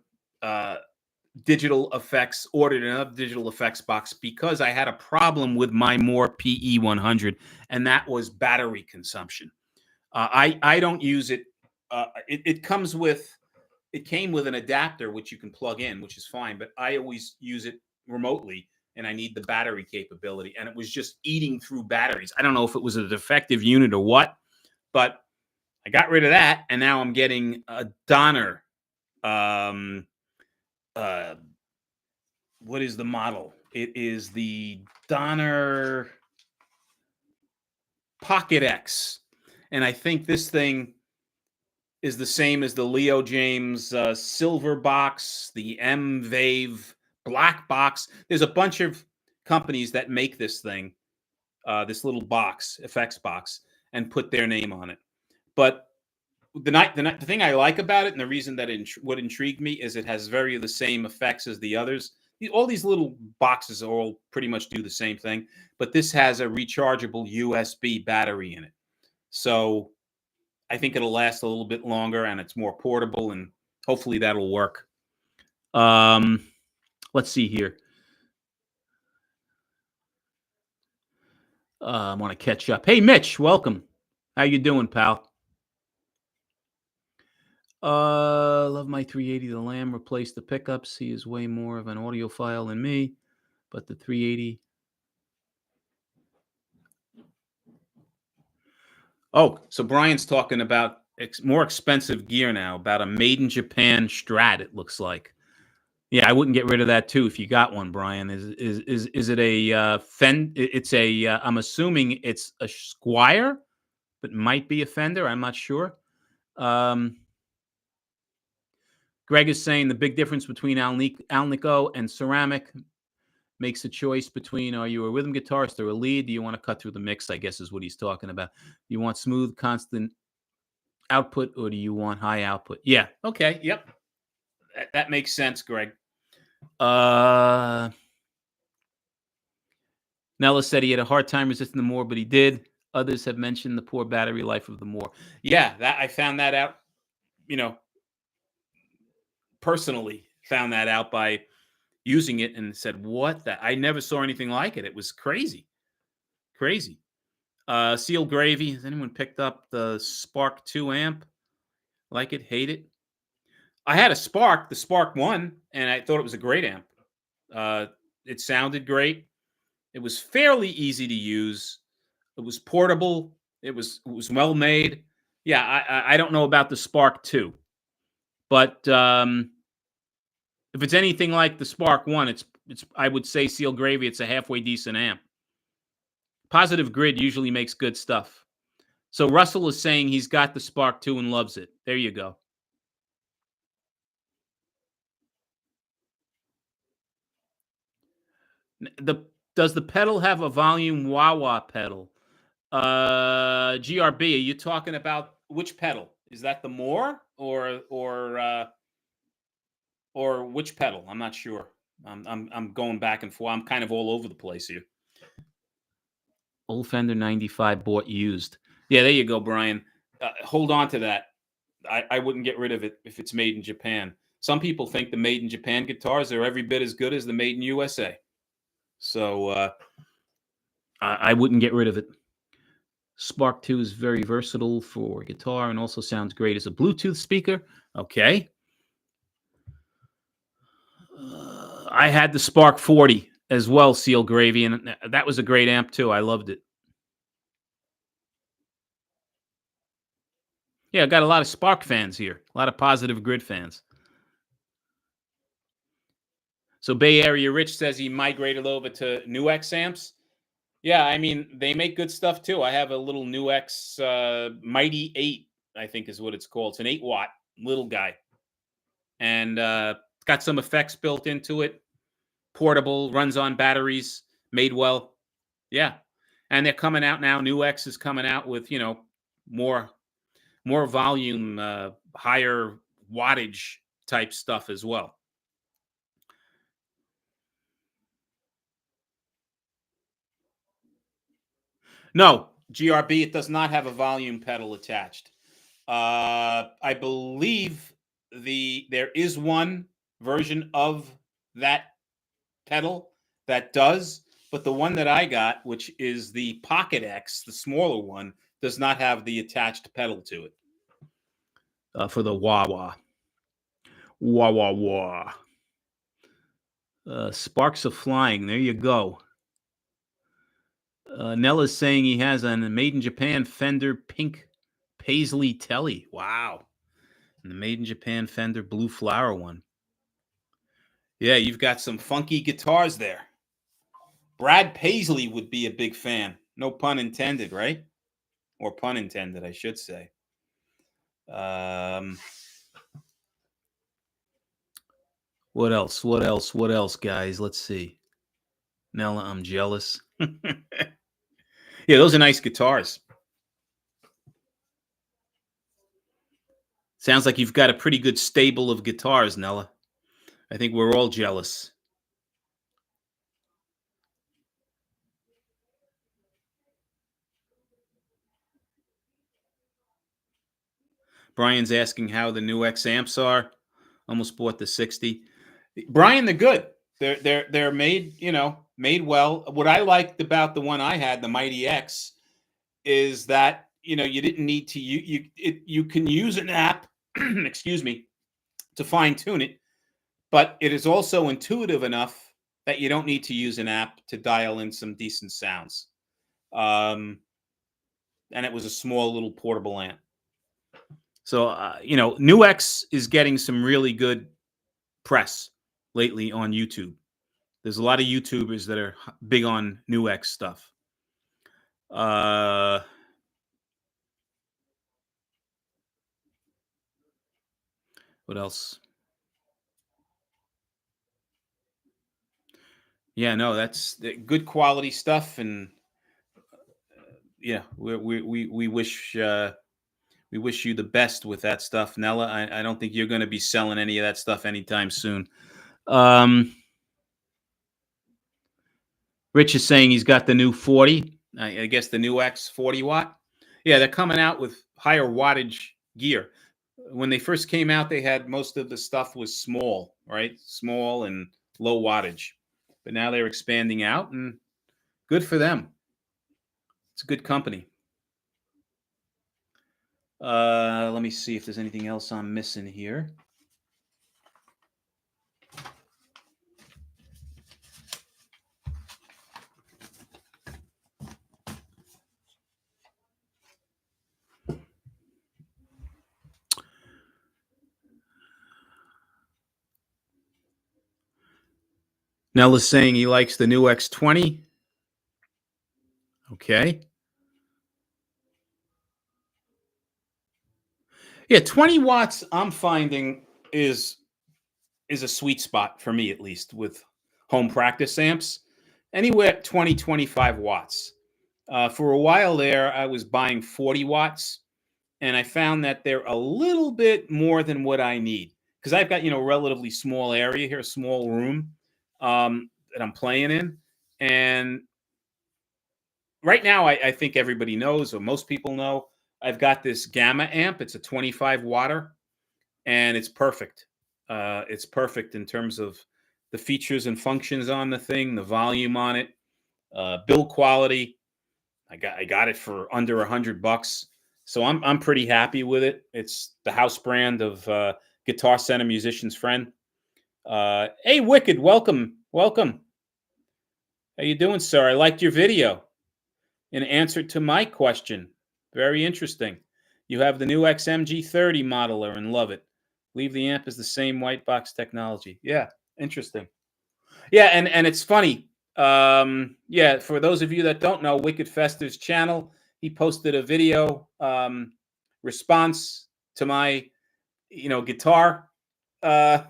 ordered another digital effects box because I had a problem with my more PE 100, and that was battery consumption. I don't use it. It came with an adapter which you can plug in, which is fine, but I always use it remotely, and I need the battery capability, and it was just eating through batteries. I don't know if it was a defective unit or what, but I got rid of that, and now I'm getting a Donner. What is the model? It is the Donner Pocket X, and I think this thing is the same as the Leo James silver box, the M Vave black box. There's a bunch of companies that make this thing, this little box, effects box, and put their name on it. But the thing I like about it, and the reason that what intrigued me, is it has very the same effects as the others. All these little boxes all pretty much do the same thing, but this has a rechargeable USB battery in it. So I think it'll last a little bit longer, and it's more portable, and hopefully that'll work. Let's see here. I want to catch up. Hey, Mitch, welcome. How you doing, pal? Love my 380. The Lamb replaced the pickups. He is way more of an audiophile than me, but the 380. Oh, so Brian's talking about more expensive gear now, about a made in Japan Strat, it looks like. Yeah, I wouldn't get rid of that too if you got one, Brian. Is it a Fend? It's a I'm assuming it's a Squire, but might be a Fender. I'm not sure. Greg is saying the big difference between Alnico and ceramic makes a choice between, are you a rhythm guitarist or a lead? Do you want to cut through the mix, I guess is what he's talking about. You want smooth, constant output, or do you want high output? Yeah. Okay. Yep. That makes sense, Greg. Nella said he had a hard time resisting the Moore, but he did. Others have mentioned the poor battery life of the Moore. Yeah, that I found that out, personally found that out by using it and said, what that? I never saw anything like it. It was crazy. Crazy. Seal Gravy. Has anyone picked up the Spark 2 amp? Like it? Hate it? I had a Spark, the Spark 1, and I thought it was a great amp. It sounded great. It was fairly easy to use. It was portable. It was well made. Yeah, I don't know about the Spark 2, but if it's anything like the Spark 1, it's I would say Seal Gravy. It's a halfway decent amp. Positive Grid usually makes good stuff. So Russell is saying he's got the Spark 2 and loves it. There you go. Does the pedal have a volume wah-wah pedal? GRB, are you talking about which pedal? Is that the Moore or which pedal? I'm not sure. I'm going back and forth. I'm kind of all over the place here. Old Fender 95 bought used. Yeah, there you go, Brian. Hold on to that. I wouldn't get rid of it if it's made in Japan. Some people think the made in Japan guitars are every bit as good as the made in USA. So I wouldn't get rid of it. Spark 2 is very versatile for guitar and also sounds great as a Bluetooth speaker. Okay. I had the Spark 40 as well, Seal Gravy, and that was a great amp too. I loved it. Yeah, I got a lot of Spark fans here, a lot of Positive Grid fans. So Bay Area Rich says he migrated over to New X amps. Yeah, I mean, they make good stuff too. I have a little New X Mighty 8, I think is what it's called. It's an 8-watt little guy. And it's got some effects built into it. Portable, runs on batteries, made well. Yeah. And they're coming out now. New X is coming out with, more volume, higher wattage type stuff as well. No, GRB, it does not have a volume pedal attached. I believe there is one version of that pedal that does, but the one that I got, which is the Pocket X, the smaller one, does not have the attached pedal to it. For the wah wah. Wah wah wah. Sparks of Flying. There you go. Nella's saying he has a made in Japan Fender pink Paisley Telly. Wow. And the made in Japan Fender Blue Flower one. Yeah, you've got some funky guitars there. Brad Paisley would be a big fan. No pun intended, right? Or pun intended, I should say. What else? What else? What else, guys? Let's see. Nella, I'm jealous. Yeah, those are nice guitars. Sounds like you've got a pretty good stable of guitars, Nella. I think we're all jealous. Brian's asking how the new X amps are. Almost bought the 60. Brian, they're good. They're made, made well. What I liked about the one I had, the Mighty X, is that you didn't need to you can use an app, excuse me, to fine tune it, but it is also intuitive enough that you don't need to use an app to dial in some decent sounds. And it was a small little portable amp. So New X is getting some really good press lately on YouTube. There's a lot of YouTubers that are big on New X stuff. What else? Yeah, no, that's good quality stuff, and yeah, we wish you the best with that stuff, Nella. I don't think you're going to be selling any of that stuff anytime soon. Rich is saying he's got the new 40. I guess the new X 40 watt. Yeah, they're coming out with higher wattage gear. When they first came out, they had most of the stuff was small, right? Small and low wattage. But now they're expanding out, and good for them. It's a good company. Let me see if there's anything else I'm missing here. Nella's saying he likes the new X20. Okay. Yeah, 20 watts I'm finding is a sweet spot for me, at least with home practice amps. Anywhere 20, 25 watts. For a while there, I was buying 40 watts, and I found that they're a little bit more than what I need, because I've got, a relatively small area here, a small room that I'm playing in. And right now, I think everybody knows, or most people know, I've got this Gamma amp. It's a 25 watter, and it's perfect. It's perfect in terms of the features and functions on the thing, the volume on it, build quality. I got it for under $100, so I'm pretty happy with it. It's the house brand of Guitar Center Musician's Friend. Hey, Wicked, welcome, welcome. How you doing, sir? I liked your video in answer to my question. Very interesting. You have the new XMG30 modeler and love it. Leave the amp as the same white box technology. Yeah, interesting. Yeah, and it's funny. Yeah, for those of you that don't know, Wicked Fester's channel, he posted a video response to my, guitar uh,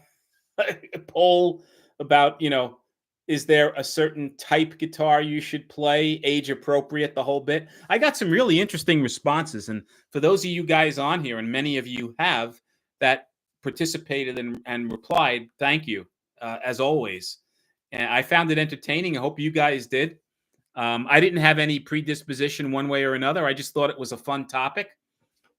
poll about, is there a certain type guitar you should play, age appropriate, the whole bit. I got some really interesting responses. And for those of you guys on here, and many of you have that participated and replied, thank you, as always. And I found it entertaining. I hope you guys did. I didn't have any predisposition one way or another. I just thought it was a fun topic.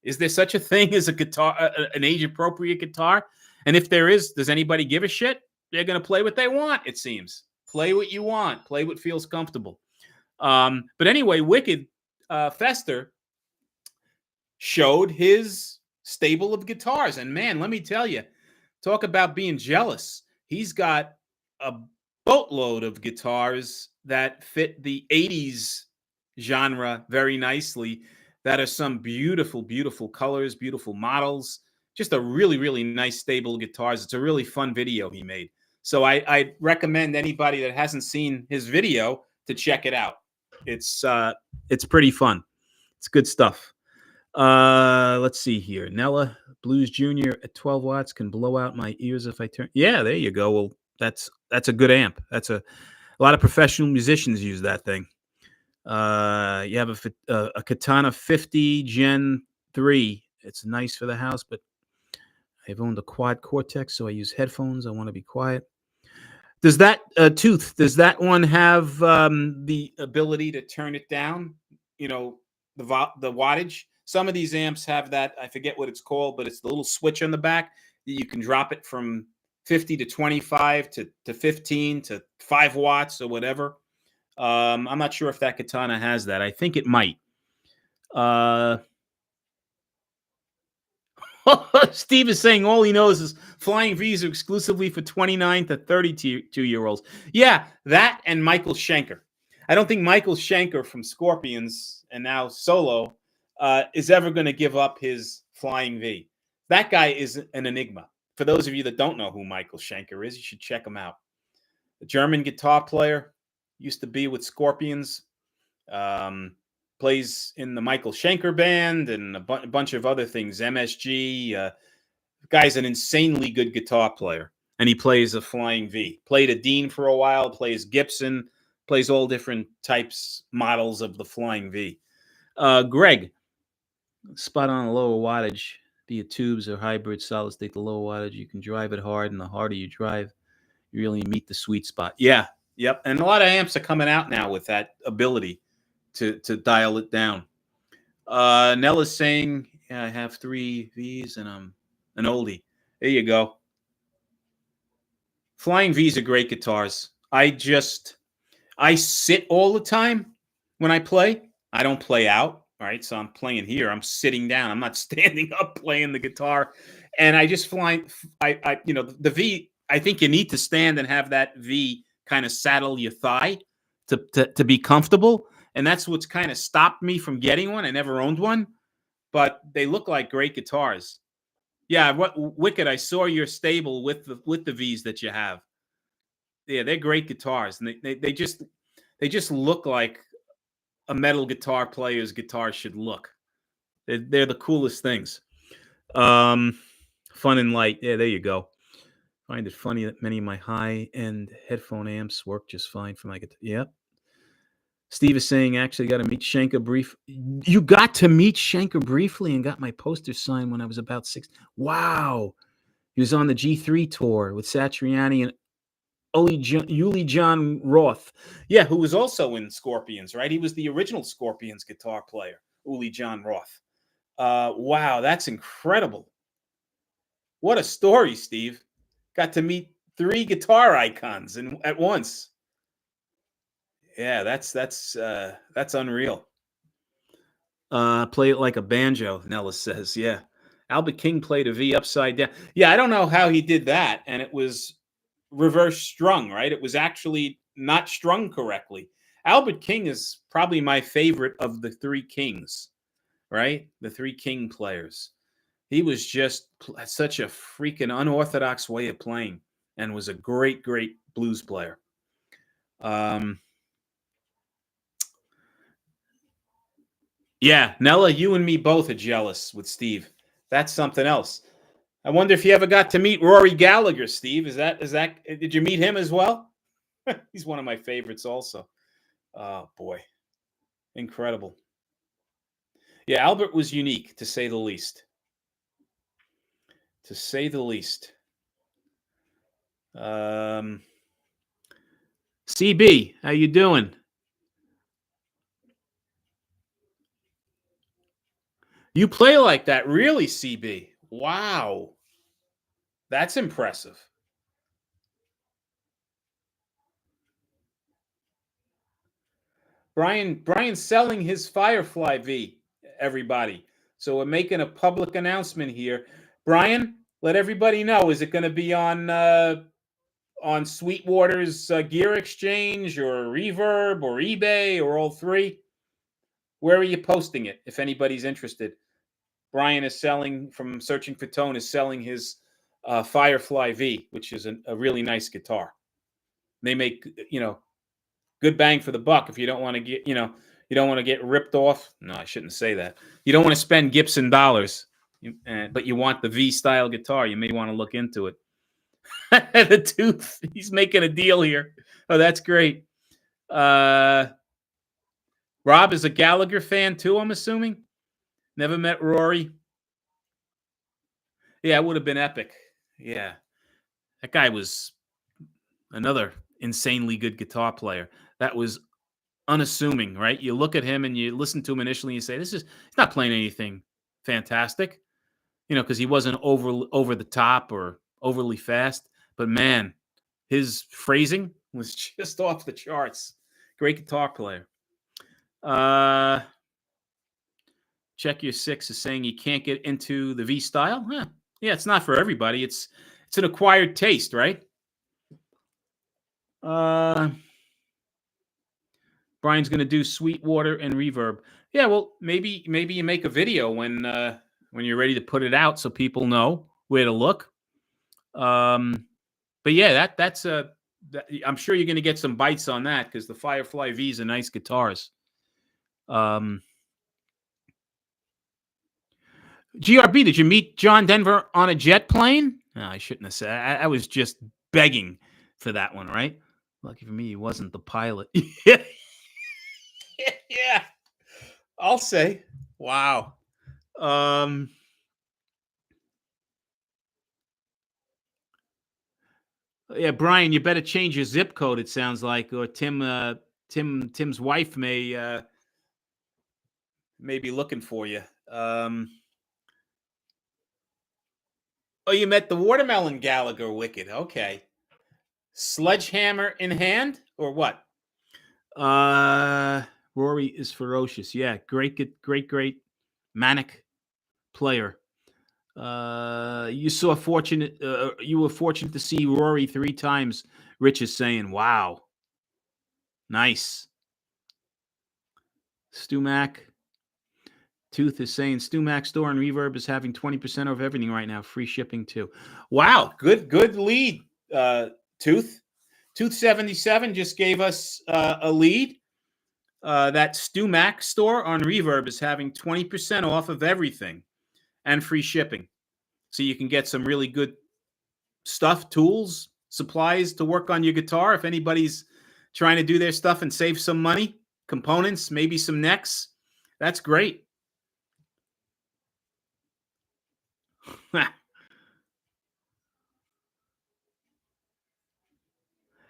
Is there such a thing as a guitar, an age appropriate guitar? And if there is, does anybody give a shit? They're going to play what they want, it seems. Play what you want, play what feels comfortable. But anyway, Wicked Fester showed his stable of guitars. And man, let me tell you, talk about being jealous. He's got a boatload of guitars that fit the 80s genre very nicely. That are some beautiful, beautiful colors, beautiful models. Just a really, really nice stable of guitars. It's a really fun video he made. So I recommend anybody that hasn't seen his video to check it out. It's pretty fun. It's good stuff. Let's see here. Nella Blues Junior at 12 watts can blow out my ears if I turn. Yeah, there you go. Well, that's a good amp. That's a lot of professional musicians use that thing. You have a Katana 50 Gen 3. It's nice for the house, but I've owned a Quad Cortex, so I use headphones. I want to be quiet. Does that Tooth? Does that one have the ability to turn it down? You know, the wattage. Some of these amps have that. I forget what it's called, but it's the little switch on the back that you can drop it from 50 to 25 to 15 to 5 watts or whatever. I'm not sure if that Katana has that. I think it might. Steve is saying all he knows is flying V's are exclusively for 29 to 32-year-olds. Yeah, that and Michael Schenker. I don't think Michael Schenker from Scorpions and now Solo is ever going to give up his flying V. That guy is an enigma. For those of you that don't know who Michael Schenker is, you should check him out. A German guitar player, used to be with Scorpions. Plays in the Michael Schenker band and a bunch of other things. MSG. Guy's an insanely good guitar player, and he plays a flying V. Played a Dean for a while. Plays Gibson. Plays all different types, models of the flying V. Greg, spot on a lower wattage. Be it tubes or hybrid solid state. The lower wattage, you can drive it hard, and the harder you drive, you really meet the sweet spot. Yeah, yep. And a lot of amps are coming out now with that ability to dial it down. Nella's saying, yeah, I have 3 Vs and I'm an oldie. There you go. Flying Vs are great guitars. I sit all the time when I play. I don't play out. All right. So I'm playing here. I'm sitting down. I'm not standing up playing the guitar. And I just fly. The V, I think you need to stand and have that V kind of saddle your thigh to be comfortable. And that's what's kind of stopped me from getting one. I never owned one, but they look like great guitars. Yeah, Wicked, I saw your stable with the V's that you have. Yeah, they're great guitars, and they just look like a metal guitar player's guitar should look. They're the coolest things. Fun and light. Yeah, there you go. Find it funny that many of my high-end headphone amps work just fine for my guitar. Yep. Steve is saying, actually got to meet Schenker brief. You got to meet Schenker briefly and got my poster signed when I was about 6. Wow. He was on the G3 tour with Satriani and Uli John Roth. Yeah, who was also in Scorpions, right? He was the original Scorpions guitar player, Uli John Roth. Wow, that's incredible. What a story, Steve. Got to meet 3 guitar icons at once. Yeah, that's unreal. Play it like a banjo, Nellis says. Yeah. Albert King played a V upside down. Yeah, I don't know how he did that. And it was reverse strung, right? It was actually not strung correctly. Albert King is probably my favorite of the three Kings, right? The three King players. He was just such a freaking unorthodox way of playing and was a great, great blues player. Yeah, Nella, you and me both are jealous with Steve. That's something else. I wonder if you ever got to meet Rory Gallagher, Steve. Did you meet him as well? He's one of my favorites also. Oh, boy. Incredible. Yeah, Albert was unique, to say the least. To say the least. CB, how you doing? You play like that, really, CB? Wow. That's impressive. Brian's selling his Firefly V, everybody. So we're making a public announcement here. Brian, let everybody know. Is it going to be on Sweetwater's Gear Exchange or Reverb or eBay or all three? Where are you posting it if anybody's interested? Brian is selling, from Searching for Tone, is selling his Firefly V, which is a really nice guitar. They make, good bang for the buck if you don't want to get, you don't want to get ripped off. No, I shouldn't say that. You don't want to spend Gibson dollars, but you want the V style guitar. You may want to look into it. The Tooth, he's making a deal here. Oh, that's great. Rob is a Gallagher fan too, I'm assuming. Never met Rory. Yeah, it would have been epic. Yeah. That guy was another insanely good guitar player. That was unassuming, right? You look at him and you listen to him initially and you say, he's not playing anything fantastic, because he wasn't over the top or overly fast. But man, his phrasing was just off the charts. Great guitar player. Check Your Six is saying you can't get into the V style. Yeah, it's not for everybody. It's an acquired taste, right? Brian's going to do Sweetwater and Reverb. Yeah, well, maybe you make a video when you're ready to put it out so people know where to look. But yeah, that's I'm sure you're going to get some bites on that because the Firefly V's are nice guitars. GRB, did you meet John Denver on a jet plane? No, I shouldn't have said. I was just begging for that one, right? Lucky for me, he wasn't the pilot. Yeah, I'll say. Wow. Yeah, Brian, you better change your zip code. It sounds like, or Tim's wife may be looking for you. Oh, you met the Watermelon Gallagher Wicked. Okay. Sledgehammer in hand or what? Rory is ferocious. Yeah, great manic player. You were fortunate to see Rory 3 times. Rich is saying, wow. Nice. Stu Mac. Tooth is saying StuMac store and Reverb is having 20% off everything right now. Free shipping too. Wow. Good lead, Tooth. Tooth 77 just gave us a lead. That StuMac store on Reverb is having 20% off of everything and free shipping. So you can get some really good stuff, tools, supplies to work on your guitar. If anybody's trying to do their stuff and save some money, components, maybe some necks, that's great.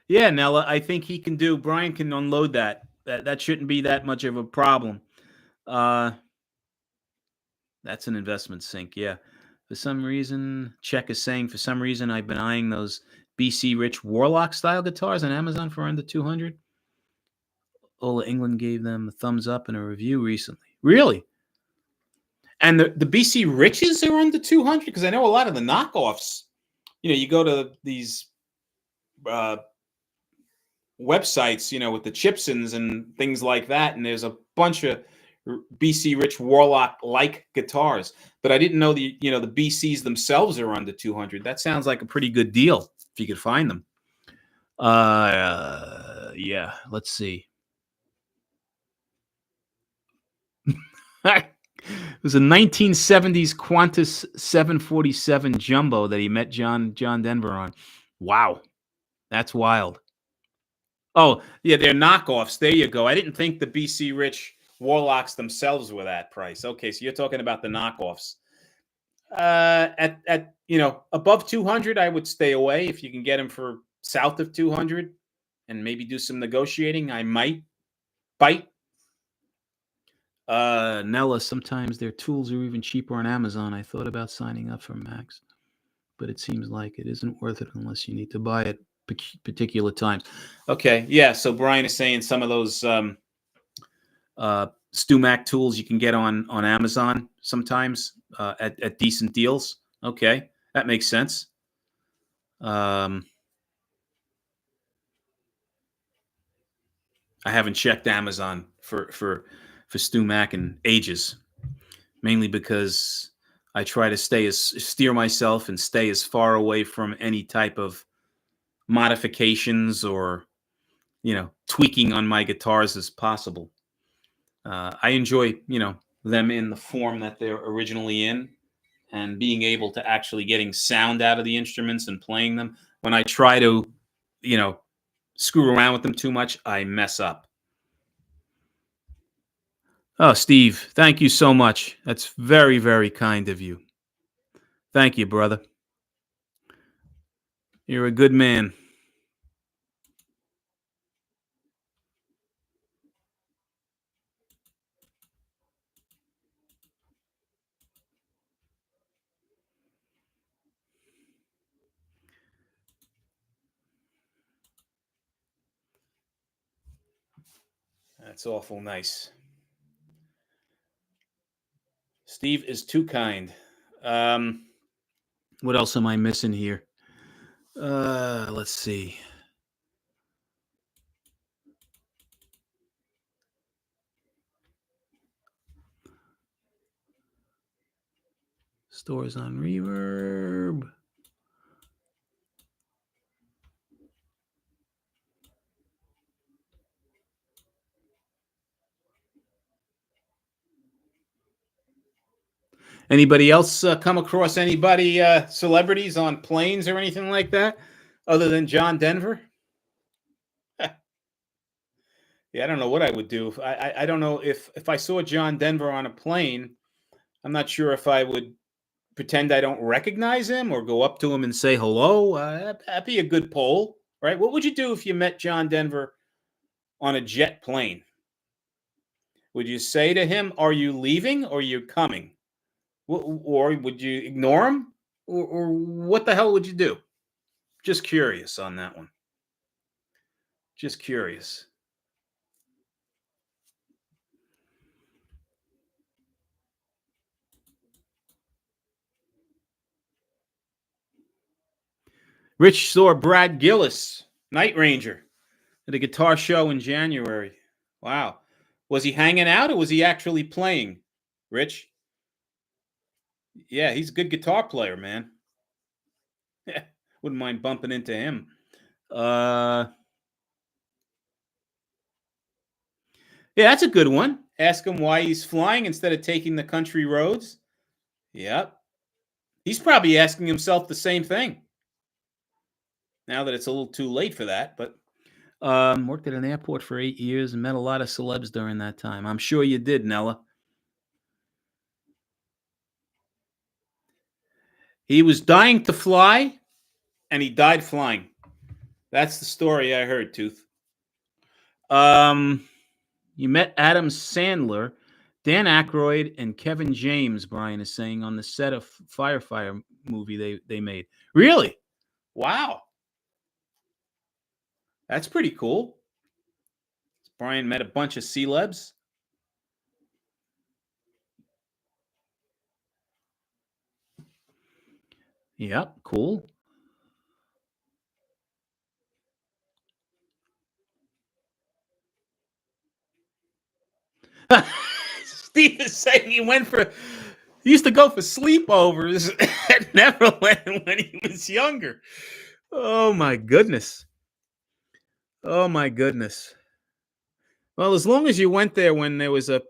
Yeah, Nella, I think he can do. Brian can unload that. That shouldn't be that much of a problem. That's an investment sink. Yeah. For some reason, Czech is saying, for some reason, I've been eyeing those BC Rich Warlock style guitars on Amazon for under 200. Ola England gave them a thumbs up in a review recently. Really? And the BC Riches are under 200? Because I know a lot of the knockoffs, you go to these uh, websites, with the Chipsons and things like that, and there's a bunch of BC Rich Warlock like guitars, but I didn't know the BCs themselves are under 200. That sounds like a pretty good deal if you could find them. Yeah, let's see. It was a 1970s Qantas 747 Jumbo that he met John Denver on. Wow, that's wild. Oh, yeah, they're knockoffs. There you go. I didn't think the BC Rich Warlocks themselves were that price. Okay, so you're talking about the knockoffs. At above 200, I would stay away. If you can get them for south of 200 and maybe do some negotiating, I might bite. Nella, sometimes their tools are even cheaper on Amazon. I thought about signing up for Max, but it seems like it isn't worth it unless you need to buy it particular times. Okay, yeah. So Brian is saying some of those StuMac tools you can get on Amazon sometimes at decent deals. Okay, that makes sense. I haven't checked Amazon for StuMac in ages, mainly because I try to steer myself and stay as far away from any type of modifications or tweaking on my guitars as possible. I enjoy them in the form that they're originally in, and being able to actually getting sound out of the instruments and playing them. When I try to screw around with them too much, I mess up. Oh, Steve, thank you so much. That's very, very kind of you. Thank you, brother. You're a good man. That's awful nice. Steve is too kind. What else am I missing here? Let's see. Stores on Reverb. Anybody else come across anybody, celebrities on planes or anything like that, other than John Denver? Yeah, I don't know what I would do. I don't know if I saw John Denver on a plane. I'm not sure if I would pretend I don't recognize him or go up to him and say hello. That'd be a good poll, right? What would you do if you met John Denver on a jet plane? Would you say to him, "Are you leaving or are you coming?" Or would you ignore him? Or what the hell would you do? Just curious on that one. Just curious. Rich saw Brad Gillis, Night Ranger, at a guitar show in January. Wow. Was he hanging out or was he actually playing, Rich? Yeah, he's a good guitar player, man. Wouldn't mind bumping into him. Yeah, that's a good one. Ask him why he's flying instead of taking the country roads. Yep. He's probably asking himself the same thing. Now that it's a little too late for that, but worked at an airport for 8 years and met a lot of celebs during that time. I'm sure you did, Nella. He was dying to fly, and he died flying. That's the story I heard, Tooth. You met Adam Sandler, Dan Aykroyd, and Kevin James. Brian is saying on the set of Firefire movie they made. Really? Wow, that's pretty cool. Brian met a bunch of celebs. Yep, cool. Steve is saying he used to go for sleepovers at Neverland when he was younger. Oh my goodness. Oh my goodness. Well, as long as you went there when there was who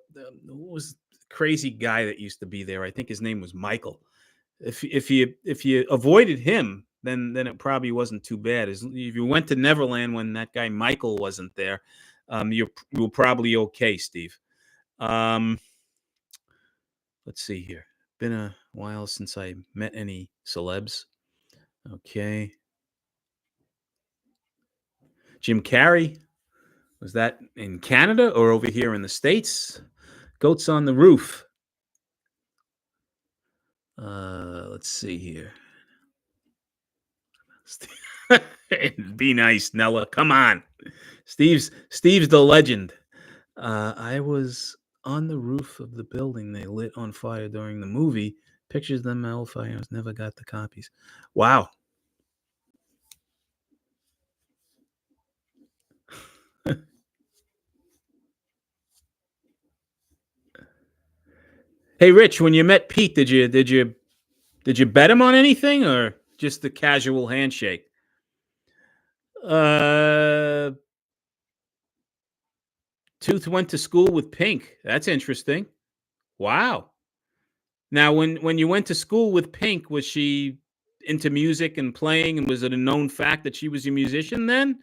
was the crazy guy that used to be there? I think his name was Michael. If you avoided him, then it probably wasn't too bad. If you went to Neverland when that guy Michael wasn't there, you're probably okay, Steve. Um, let's see here. Been a while since I met any celebs. Okay. Jim Carrey. Was that in Canada or over here in the States? Goats on the Roof. Let's see here. Be nice, Nella. Come on. Steve's the legend. I was on the roof of the building they lit on fire during the movie. Pictures of them hellfires. Never got the copies. Wow. Hey, Rich, when you met Pete, did you bet him on anything or just a casual handshake? Uh, Tooth went to school with Pink. That's interesting. Wow. Now, when you went to school with Pink, was she into music and playing, and was it a known fact that she was a musician then?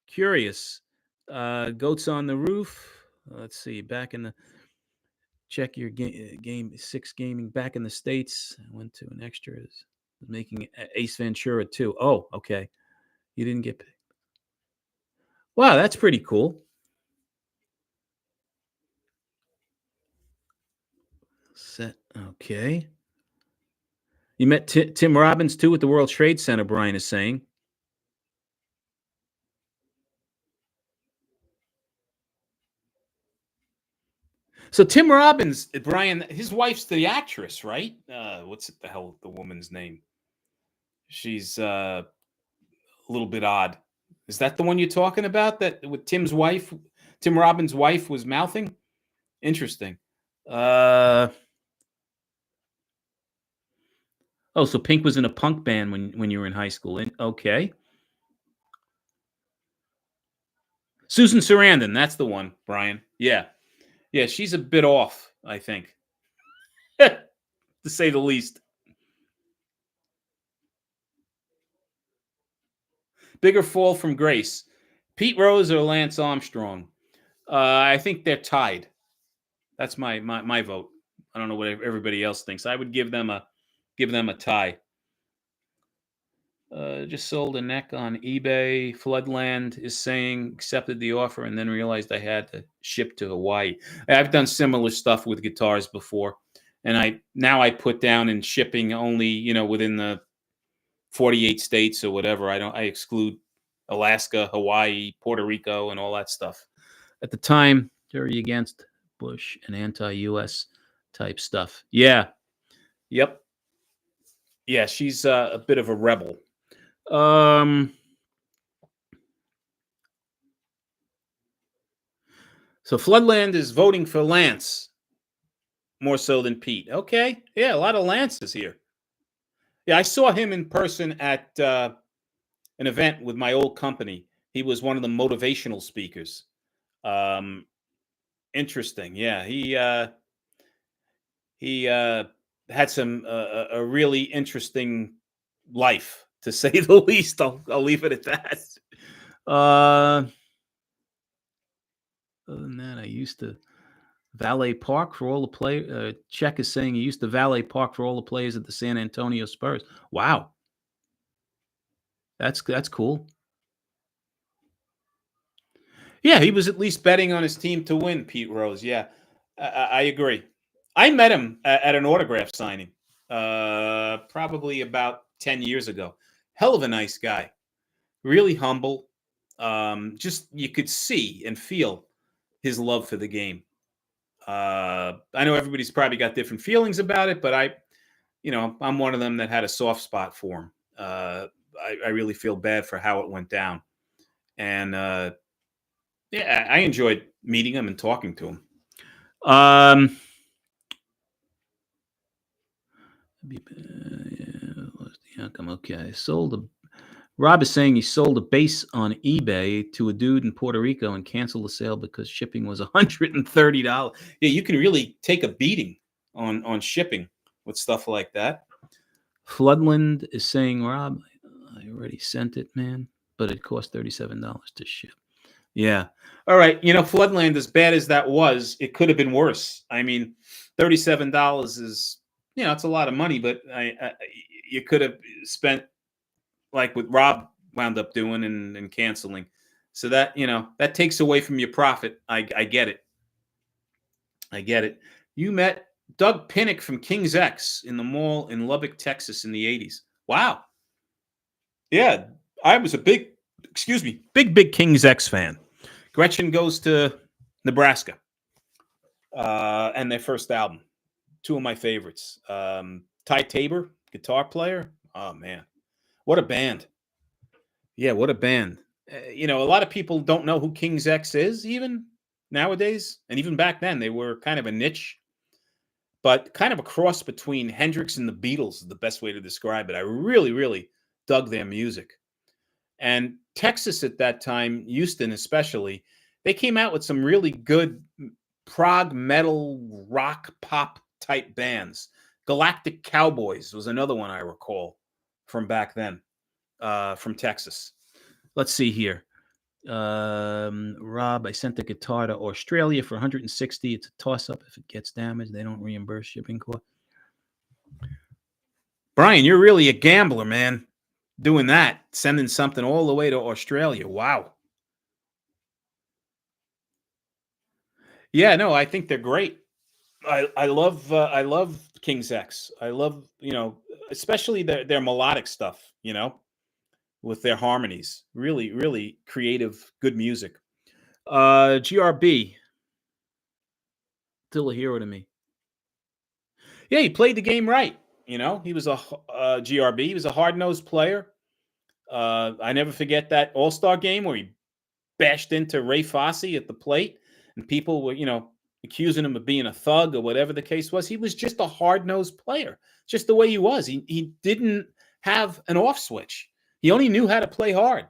Curious. Goats on the Roof. Let's see. Back in the check your game six gaming back in the States. I went to an extras making Ace Ventura too. Oh, okay. You didn't get picked. Wow, that's pretty cool. Set. Okay. You met Tim Robbins too at the World Trade Center, Brian is saying. So Tim Robbins, Brian, his wife's the actress, right? What's the hell the woman's name? She's a little bit odd. Is that the one you're talking about? That with Tim's wife, Tim Robbins' wife was mouthing? Interesting. Uh oh, so Pink was in a punk band when you were in high school. Okay. Susan Sarandon, that's the one, Brian. Yeah. Yeah, she's a bit off, I think. To say the least. Bigger fall from grace. Pete Rose or Lance Armstrong? I think they're tied. That's my vote. I don't know what everybody else thinks. I would give them a tie. Just sold a neck on eBay. Floodland is saying accepted the offer and then realized I had to ship to Hawaii. I've done similar stuff with guitars before, and I put down in shipping only within the 48 states or whatever. I exclude Alaska, Hawaii, Puerto Rico, and all that stuff. At the time, very against Bush and anti-U.S. type stuff. Yeah. Yep. Yeah, she's a bit of a rebel. Um, so Floodland is voting for Lance more so than Pete. Okay, yeah, a lot of Lances here. Yeah, I saw him in person at an event with my old company. He was one of the motivational speakers. Um, Interesting. Yeah, he had some a really interesting life, to say the least. I'll leave it at that. Other than that, I used to valet park for all the play. Check is saying he used to valet park for all the players at the San Antonio Spurs. Wow, that's cool. Yeah, he was at least betting on his team to win. Pete Rose. Yeah, I agree. I met him at an autograph signing, probably about 10 years ago. Hell of a nice guy. Really humble. Just you could see and feel his love for the game. I know everybody's probably got different feelings about it, but I'm one of them that had a soft spot for him. I really feel bad for how it went down, and yeah, I enjoyed meeting him and talking to him. Um, yeah, what's the outcome? Okay, sold a. Rob is saying he sold a bass on eBay to a dude in Puerto Rico and canceled the sale because shipping was $130. Yeah, you can really take a beating on shipping with stuff like that. Floodland is saying, Rob, I already sent it, man, but it cost $37 to ship. Yeah. All right. Floodland, as bad as that was, it could have been worse. I mean, $37 is, it's a lot of money, but you could have spent like what Rob wound up doing and canceling. So that takes away from your profit. I get it. I get it. You met Doug Pinnick from King's X in the mall in Lubbock, Texas in the 80s. Wow. Yeah. I was a big King's X fan. Gretchen Goes to Nebraska, and their first album. Two of my favorites. Ty Tabor, guitar player. Oh, man. What a band. Yeah, what a band. A lot of people don't know who King's X is, even nowadays. And even back then, they were kind of a niche, but kind of a cross between Hendrix and the Beatles is the best way to describe it. I really, really dug their music. And Texas at that time, Houston especially, they came out with some really good prog metal, rock, pop type bands. Galactic Cowboys was another one I recall from back then, from Texas. Let's see here. Rob, I sent the guitar to Australia for 160. It's a toss up. If it gets damaged, they don't reimburse shipping cost. Brian, you're really a gambler, man. Doing that, sending something all the way to Australia. Wow. Yeah, no, I think they're great. I love King's X. I love, especially their melodic stuff, with their harmonies. Really, really creative, good music. GRB, still a hero to me. Yeah, he played the game right. He was a GRB. He was a hard-nosed player. I never forget that All-Star game where he bashed into Ray Fosse at the plate, and people were, accusing him of being a thug or whatever the case was. He was just a hard-nosed player, just the way he was. He didn't have an off switch. He only knew how to play hard.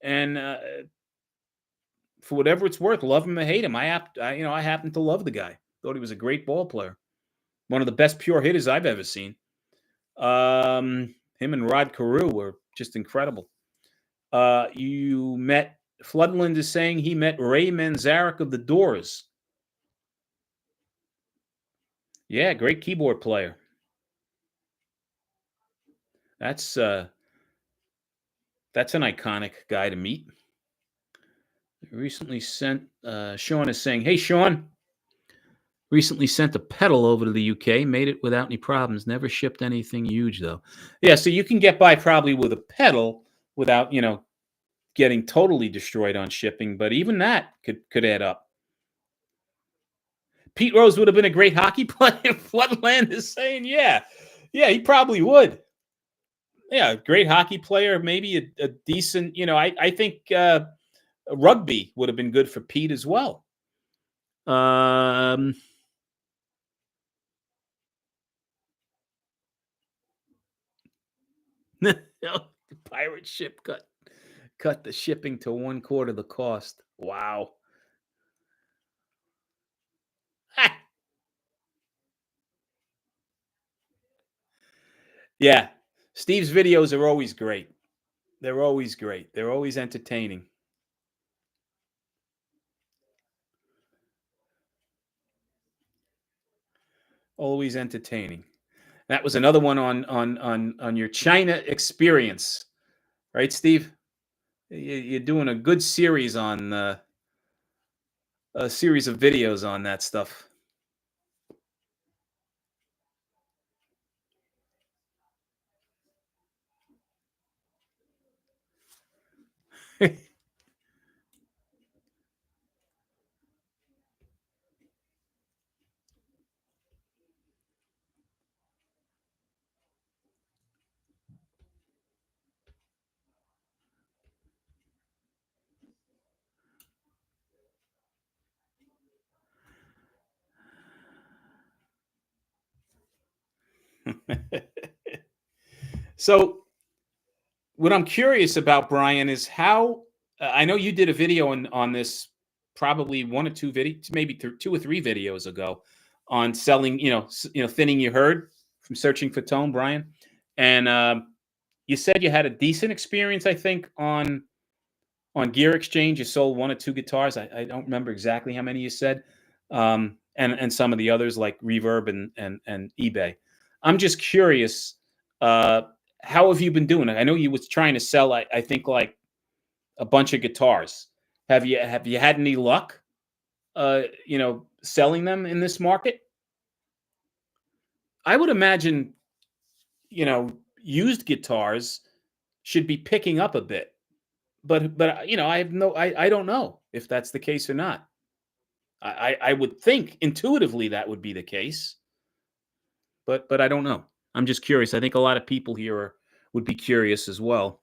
And for whatever it's worth, love him or hate him, I happen to love the guy. Thought he was a great ball player. One of the best pure hitters I've ever seen. Him and Rod Carew were just incredible. You met, Floodland is saying he met Ray Manzarek of the Doors. Yeah, great keyboard player. That's an iconic guy to meet. Recently sent, Sean is saying, hey, Sean, recently sent a pedal over to the UK, made it without any problems, never shipped anything huge, though. Yeah, so you can get by probably with a pedal without, getting totally destroyed on shipping, but even that could add up. Pete Rose would have been a great hockey player. Floodland is saying, yeah, he probably would. Yeah, great hockey player, maybe a decent, I think rugby would have been good for Pete as well. Pirate ship cut the shipping to 1/4 the cost. Wow. Yeah. Steve's videos are always great. They're always great. They're always entertaining. Always entertaining. That was another one on your China experience, right, Steve? You're doing a good series on a series of videos on that stuff. So what I'm curious about, Brian, is how I know you did a video on this probably one or two videos, maybe two or three videos ago on selling, thinning your herd from searching for tone, Brian. And you said you had a decent experience, I think, on Gear Exchange. You sold one or two guitars. I don't remember exactly how many you said, and some of the others like Reverb and eBay. I'm just curious. Uh, how have you been doing it? I know you was trying to sell, I think, like a bunch of guitars. Have you had any luck? Selling them in this market? I would imagine, used guitars should be picking up a bit, but I don't know if that's the case or not. I would think intuitively that would be the case, but I don't know. I'm just curious. I think a lot of people here would be curious as well.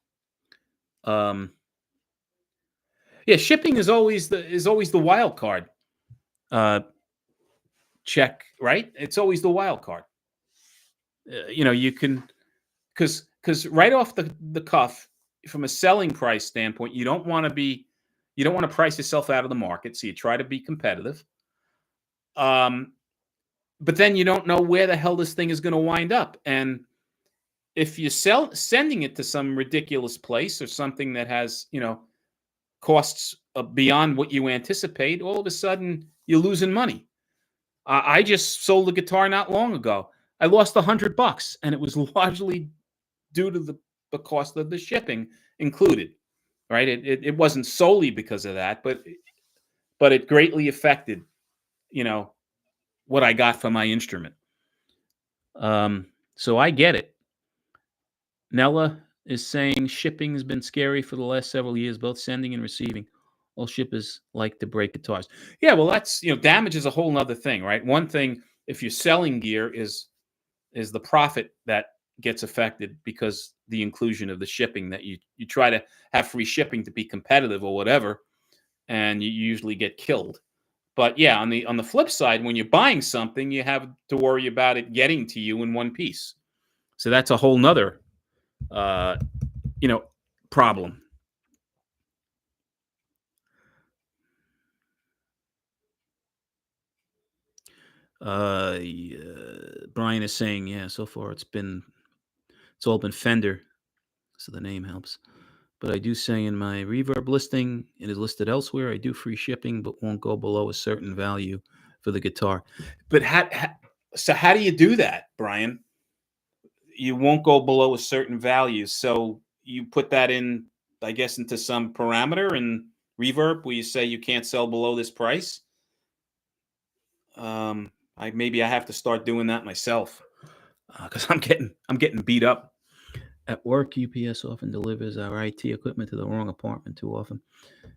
Um, yeah, shipping is always the wild card. Uh, check, right? It's always the wild card. You can, because right off the cuff, from a selling price standpoint, you don't want to price yourself out of the market, so you try to be competitive. Um, but then you don't know where the hell this thing is going to wind up, and if you sending it to some ridiculous place or something that has costs beyond what you anticipate, all of a sudden you're losing money. I just sold a guitar not long ago. I lost $100, and it was largely due to the cost of the shipping included. Right? It wasn't solely because of that, but it greatly affected you know what I got for my instrument. So I get it. Nella is saying shipping has been scary for the last several years, both sending and receiving. All shippers like to break guitars. Yeah, well, that's damage is a whole nother thing, right? One thing, if you're selling gear, is the profit that gets affected because the inclusion of the shipping, that you try to have free shipping to be competitive or whatever, and you usually get killed. But yeah, on the flip side, when you're buying something, you have to worry about it getting to you in one piece. So that's a whole nother uh, problem. Brian is saying, yeah, so far it's all been Fender, so the name helps. But I do say in my Reverb listing, it is listed elsewhere. I do free shipping, but won't go below a certain value for the guitar. But so how do you do that, Brian? You won't go below a certain value. So you put that in, I guess, into some parameter in Reverb where you say you can't sell below this price. I have to start doing that myself because I'm getting beat up. At work, UPS often delivers our IT equipment to the wrong apartment too often.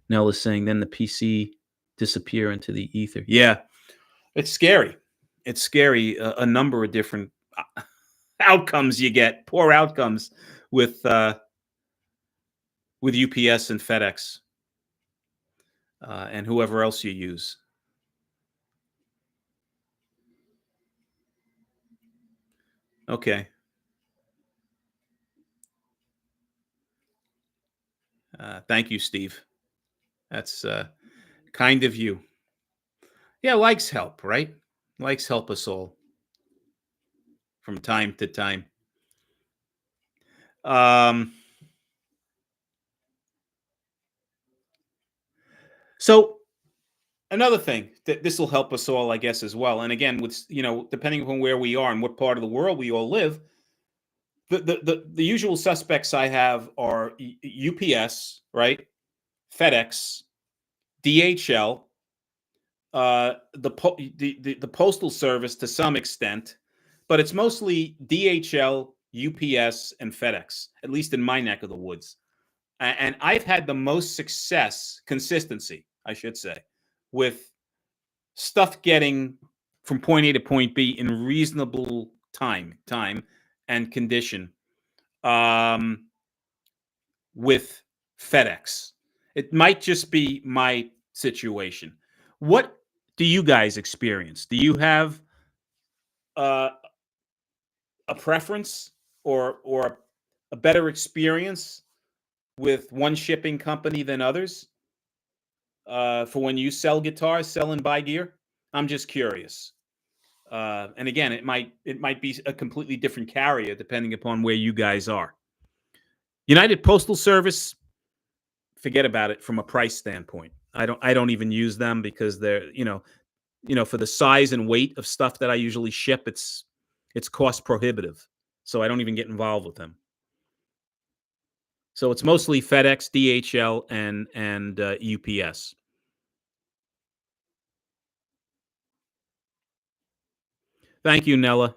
Nell is saying then the PC disappear into the ether. Yeah, it's scary. It's scary. A number of different outcomes you get, poor outcomes with UPS and FedEx and whoever else you use. Okay. Thank you, Steve. That's kind of you. Yeah, likes help, right? Likes help us all from time to time. Um, so another thing that this will help us all, I guess, as well. And again, with depending upon where we are and what part of the world we all live, the usual suspects I have are UPS, right? FedEx, DHL, the postal service to some extent, but it's mostly DHL, UPS, and FedEx, at least in my neck of the woods. And I've had the most success, consistency, I should say, with stuff getting from point A to point B in reasonable time and condition with FedEx. It might just be my situation. What do you guys experience? Do you have uh, a preference or a better experience with one shipping company than others for when you sell guitars, sell and buy gear? I'm just curious. And again, it might be a completely different carrier depending upon where you guys are. United Postal Service, forget about it from a price standpoint. I don't even use them because they're for the size and weight of stuff that I usually ship, it's cost prohibitive. So I don't even get involved with them. So it's mostly FedEx, DHL, and UPS. Thank you, Nella.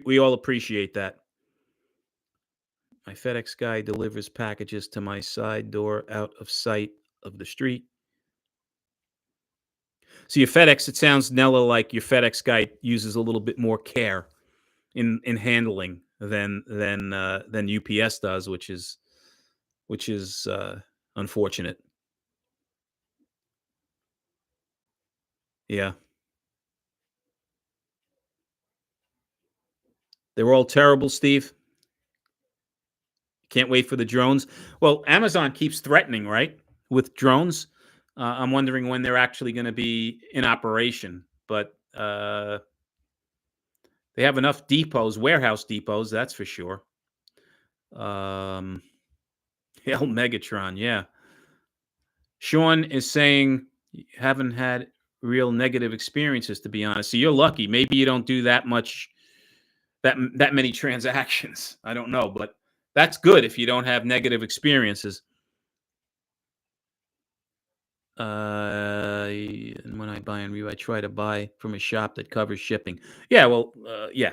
We all appreciate that. My FedEx guy delivers packages to my side door out of sight of the street. So your FedEx, it sounds, Nella, like your FedEx guy uses a little bit more care in handling than UPS does, which is unfortunate. Yeah, they were all terrible, Steve. Can't wait for the drones. Well, Amazon keeps threatening, right, with drones. I'm wondering when they're actually going to be in operation. But they have enough depots, warehouse depots, that's for sure. Hell, Megatron, yeah. Sean is saying haven't had real negative experiences, to be honest. So you're lucky. Maybe you don't do that many transactions. I don't know, but that's good if you don't have negative experiences. And when I buy and review, I try to buy from a shop that covers shipping. Yeah, well, yeah,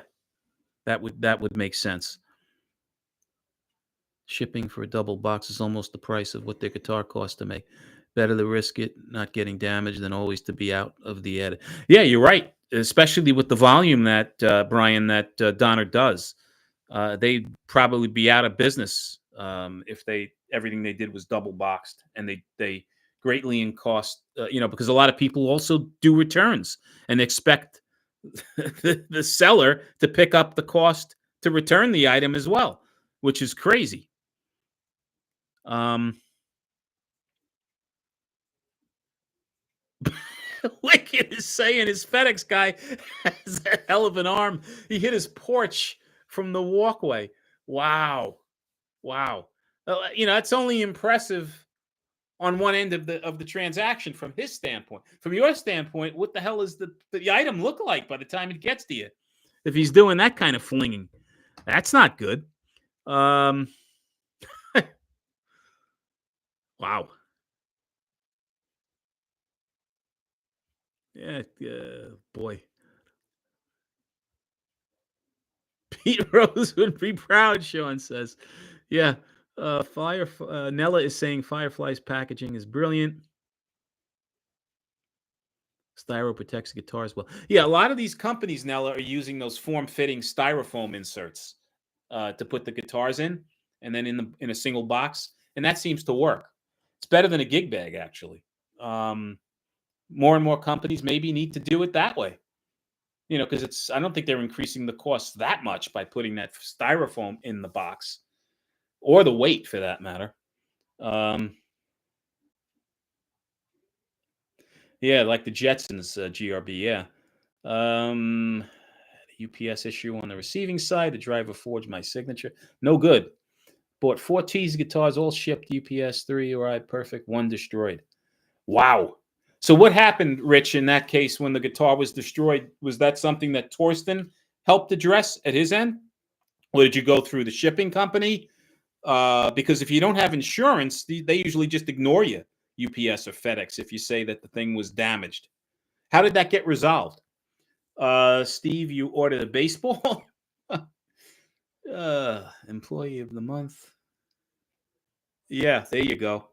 that would make sense. Shipping for a double box is almost the price of what their guitar costs to make. Better to risk it not getting damaged than always to be out of the edit. Yeah, you're right. Especially with the volume that Brian, that Donner does, they'd probably be out of business if everything they did was double boxed, and they greatly in cost. Because a lot of people also do returns and expect the seller to pick up the cost to return the item as well, which is crazy. Wicked is saying his FedEx guy has a hell of an arm. He hit his porch from the walkway. Wow. Wow. That's only impressive on one end of the transaction from his standpoint. From your standpoint, what the hell is the item look like by the time it gets to you? If he's doing that kind of flinging, that's not good. Wow. Yeah, boy. Pete Rose would be proud, Sean says. Yeah. Nella is saying Firefly's packaging is brilliant. Styro protects guitar as well. Yeah, a lot of these companies, Nella, are using those form-fitting styrofoam inserts to put the guitars in, and then in a single box, and that seems to work. It's better than a gig bag, actually. More and more companies maybe need to do it that way. Because I don't think they're increasing the cost that much by putting that styrofoam in the box, or the weight for that matter. Yeah, like the Jetsons GRB. Yeah. UPS issue on the receiving side. The driver forged my signature. No good. Bought 4 T's guitars, all shipped UPS. 3 arrived perfect. 1 destroyed. Wow. So what happened, Rich, in that case when the guitar was destroyed? Was that something that Torsten helped address at his end? Or did you go through the shipping company? Because if you don't have insurance, they usually just ignore you, UPS or FedEx, if you say that the thing was damaged. How did that get resolved? Steve, you ordered a baseball? Employee of the month. Yeah, there you go.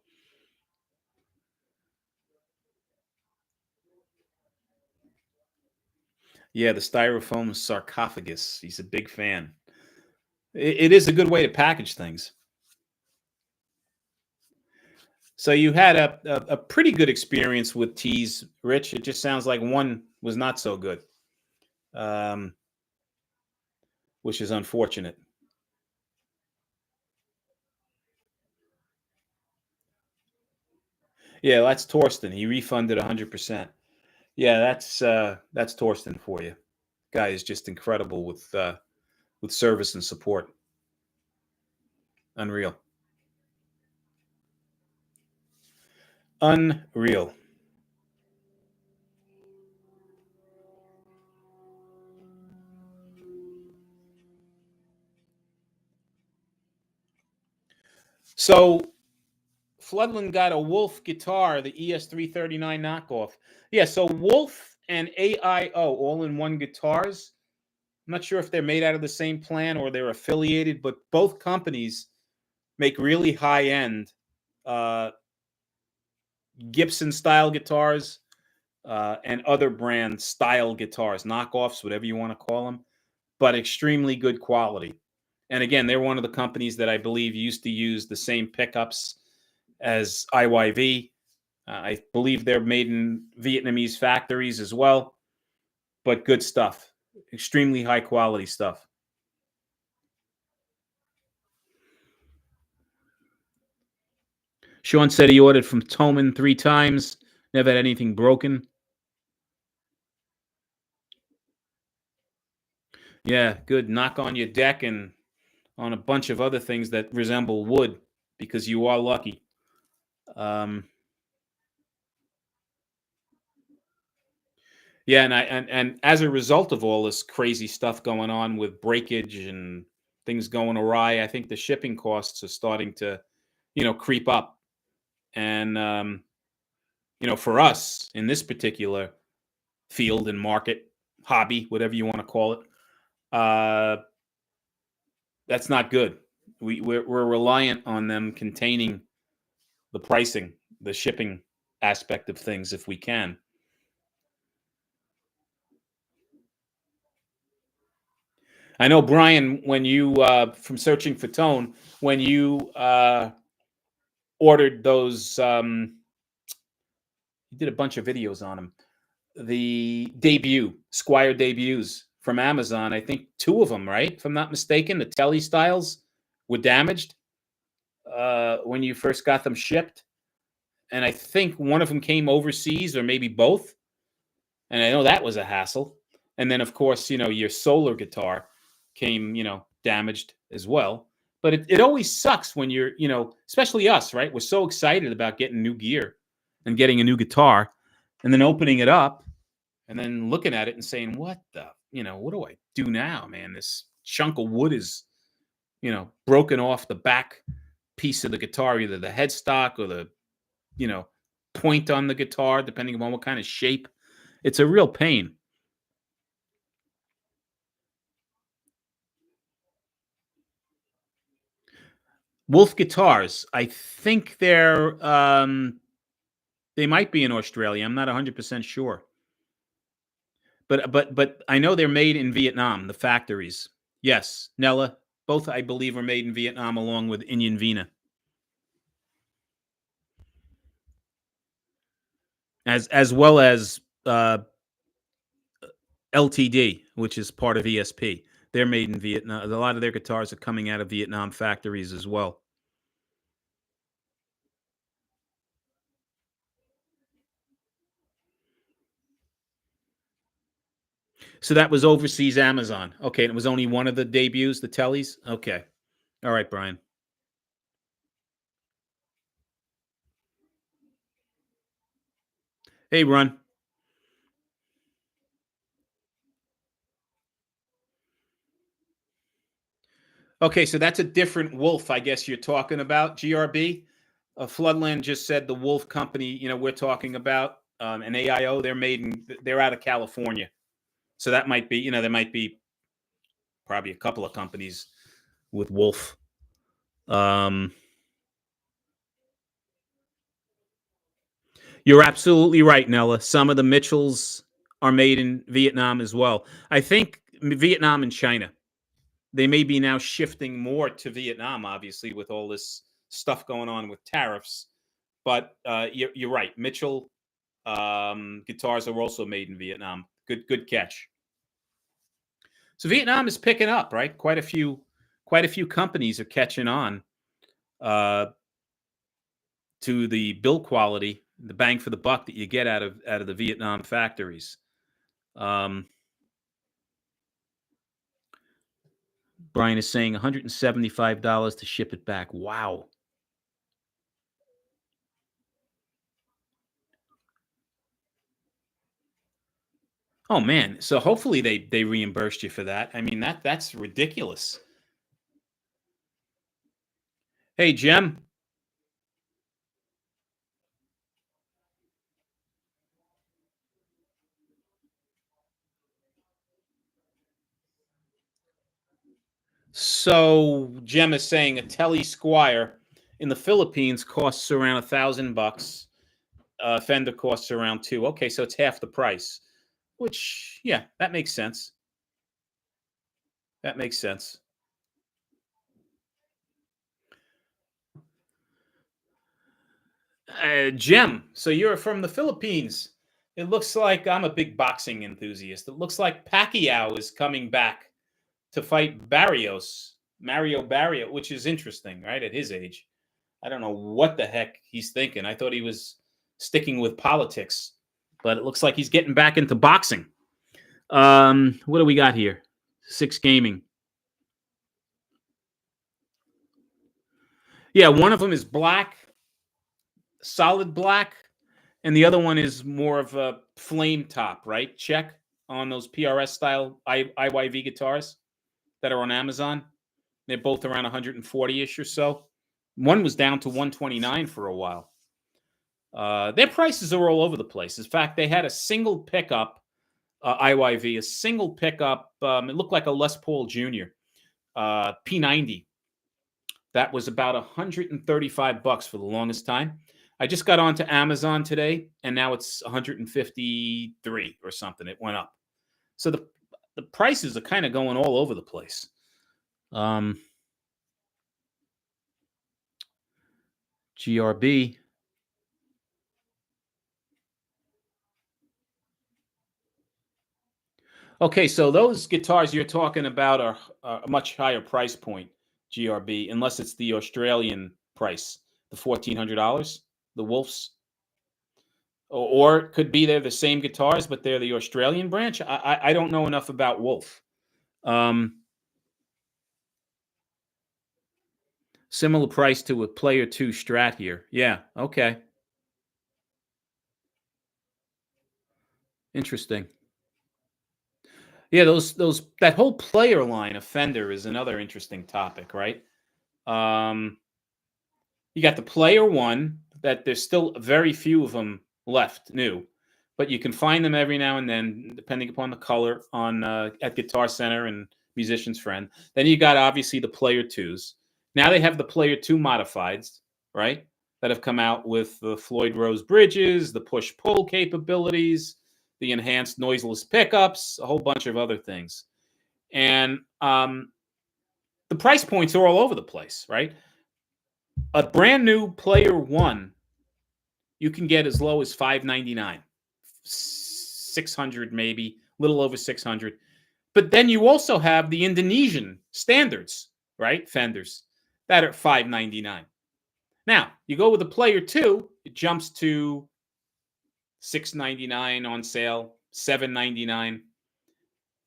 Yeah, the styrofoam sarcophagus. He's a big fan. It is a good way to package things. So you had a pretty good experience with teas, Rich. It just sounds like one was not so good. which is unfortunate. Yeah, that's Torsten. He refunded 100%. Yeah, that's Torsten for you. Guy is just incredible with service and support. Unreal. Unreal. So Floodland got a Wolf guitar, the ES339 knockoff. Yeah, so Wolf and AIO all in one guitars. I'm not sure if they're made out of the same plant or they're affiliated, but both companies make really high end uh, Gibson style guitars and other brand style guitars, knockoffs, whatever you want to call them, but extremely good quality. And again, they're one of the companies that I believe used to use the same pickups as IYV. I believe they're made in Vietnamese factories as well, but good stuff. Extremely high quality stuff. Sean said he ordered from Toman 3 times, never had anything broken. Yeah, good. Knock on your deck and on a bunch of other things that resemble wood because you are lucky. Um, yeah, and as a result of all this crazy stuff going on with breakage and things going awry, I think the shipping costs are starting to, creep up. And for us in this particular field and market, hobby, whatever you want to call it, uh, that's not good. We're reliant on them containing the pricing, the shipping aspect of things if we can. I know, Brian, when you from searching for tone, when you ordered those, you did a bunch of videos on them. The Squire debuts from Amazon. I think two of them, right? If I'm not mistaken, the Telly styles were damaged when you first got them shipped, and I think one of them came overseas, or maybe both. And I know that was a hassle. And then, of course, your solar guitar came, damaged as well. But it always sucks when you're, especially us, right? We're so excited about getting new gear and getting a new guitar, and then opening it up and then looking at it and saying, what what do I do now, man? This chunk of wood is, broken off the back piece of the guitar, either the headstock or the, you know, point on the guitar, depending on what kind of shape. It's a real pain. Wolf Guitars, I think they might be in Australia. I'm not 100% sure. But I know they're made in Vietnam, the factories. Yes, Nella, both I believe are made in Vietnam along with Indian Vina. As well as LTD, which is part of ESP. They're made in Vietnam. A lot of their guitars are coming out of Vietnam factories as well. So that was overseas Amazon. Okay, and it was only one of the debuts, the Tellys. Okay, all right, Brian. Hey, Run. Okay, so that's a different Wolf, I guess you're talking about. GRB. Floodland just said the Wolf company. We're talking about and AIO. They're out of California, so that might be. There might be probably a couple of companies with Wolf. You're absolutely right, Nella. Some of the Mitchells are made in Vietnam as well. I think Vietnam and China. They may be now shifting more to Vietnam, obviously, with all this stuff going on with tariffs. But you're right. Mitchell guitars are also made in Vietnam. Good catch. So Vietnam is picking up, right? Quite a few companies are catching on uh, to the build quality, the bang for the buck that you get out of the Vietnam factories. Um, Brian is saying $175 to ship it back. Wow. Oh man. So hopefully they reimbursed you for that. I mean that's ridiculous. Hey Jem. So Jem is saying a Telly Squire in the Philippines costs around $1,000. Fender costs around two. Okay, so it's half the price. Which, yeah, that makes sense. That makes sense. Jem, so you're from the Philippines. It looks like I'm a big boxing enthusiast. It looks like Pacquiao is coming back to fight Mario Barrio, which is interesting, right? At his age. I don't know what the heck he's thinking. I thought he was sticking with politics, but it looks like he's getting back into boxing. What do we got here? Six Gaming. Yeah, one of them is black, solid black, and the other one is more of a flame top, right? Check on those PRS style IYV guitars that are on Amazon. They're both around 140-ish or so. One was down to 129 for a while. Their prices are all over the place. In fact, they had a single pickup IYV, a single pickup. It looked like a Les Paul Jr. P90. That was about $135 for the longest time. I just got onto Amazon today, and now it's 153 or something. It went up. So the prices are kind of going all over the place. GRB. Okay, so those guitars you're talking about are a much higher price point, GRB, unless it's the Australian price, the $1,400, the Wolves. Or it could be they're the same guitars, but they're the Australian branch. I don't know enough about Wolf. Similar price to a Player 2 Strat here. Yeah, okay. Interesting. Yeah, those that whole player line of Fender is another interesting topic, right? Um, you got the Player One that there's still very few of them left new, but you can find them every now and then, depending upon the color on at Guitar Center and Musician's Friend. Then you got obviously the Player Twos. Now they have the Player Two modifieds, right? That have come out with the Floyd Rose bridges, the push pull capabilities, the enhanced noiseless pickups, a whole bunch of other things. And the price points are all over the place, right? A brand new Player One, you can get as low as $599, 600 maybe, a little over 600. But then you also have the Indonesian standards, right? Fenders that are $599. Now you go with the Player Two, it jumps to $699 on sale, $799.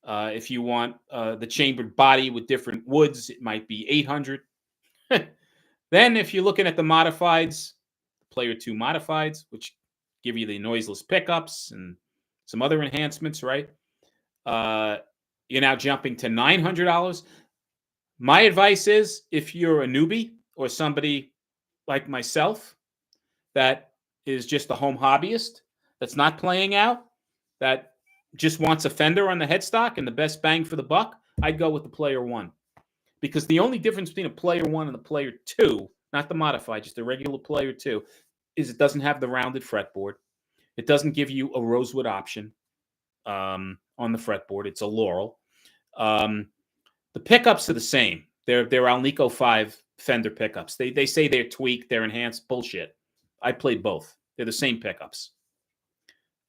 If you want the chambered body with different woods, it might be $800. Then, if you're looking at the modifieds, Player 2 modifieds, which give you the noiseless pickups and some other enhancements, right? You're now jumping to $900. My advice is if you're a newbie or somebody like myself that is just a home hobbyist that's not playing out, that just wants a Fender on the headstock and the best bang for the buck, I'd go with the Player One. Because the only difference between a Player One and a Player Two, not the modified, just a regular Player Two, is it doesn't have the rounded fretboard. It doesn't give you a rosewood option on the fretboard. It's a Laurel. The pickups are the same. They're Alnico 5 Fender pickups. They say they're tweaked, they're enhanced. Bullshit. I played both. They're the same pickups.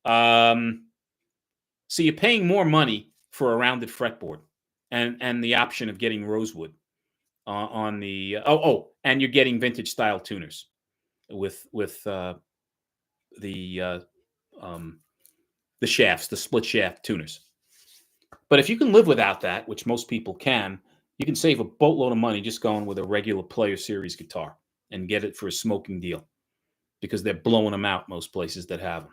So you're paying more money for a rounded fretboard. and the option of getting rosewood on the and you're getting vintage style tuners with the um, the shafts, the split shaft tuners. But if you can live without that, which most people can, you can save a boatload of money just going with a regular Player Series guitar and get it for a smoking deal because they're blowing them out most places that have them.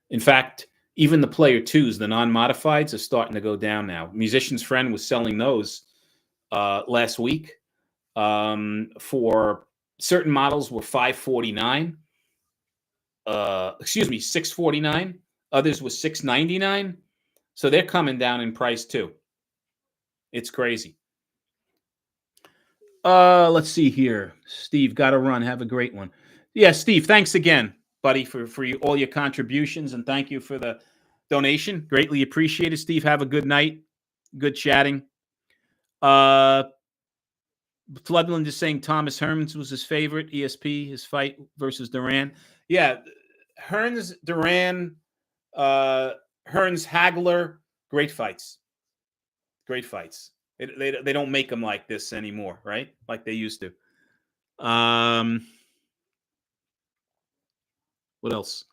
In fact, even the Player 2s, the non-modifieds, are starting to go down now. Musician's Friend was selling those last week for certain models were $549. Excuse me, $649. Others was $699. So they're coming down in price too. It's crazy. Let's see here. Steve, got to run. Have a great one. Yeah, Steve, thanks again, buddy, for all your contributions, and thank you for the donation. Greatly appreciated, Steve. Have a good night. Good chatting. Floodland is saying Thomas Hearns was his favorite. ESP, his fight versus Duran. Yeah, Hearns, Duran, Hearns, Hagler, great fights. Great fights. They don't make them like this anymore, right? Like they used to. What else?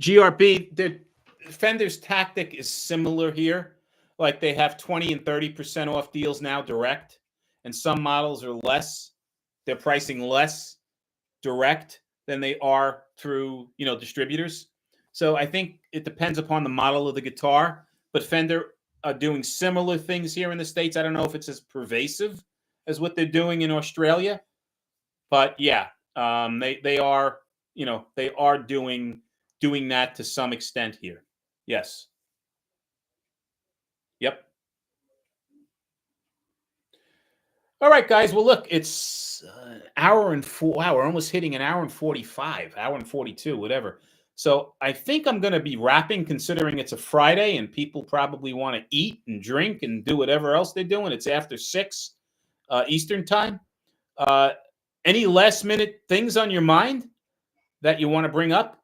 GRB, the Fender's tactic is similar here. Like they have 20 and 30% off deals now direct, and some models are less. They're pricing less direct than they are through, distributors. So I think it depends upon the model of the guitar, but Fender are doing similar things here in the States. I don't know if it's as pervasive as what they're doing in Australia, but yeah, they are, they are doing that to some extent here. Yes. Yep. All right, guys. Well, look, it's hour and 4. Wow, we're almost hitting an hour and 45, hour and 42, whatever. So I think I'm going to be wrapping, considering it's a Friday and people probably want to eat and drink and do whatever else they're doing. It's after 6 Eastern time. Any last minute things on your mind that you want to bring up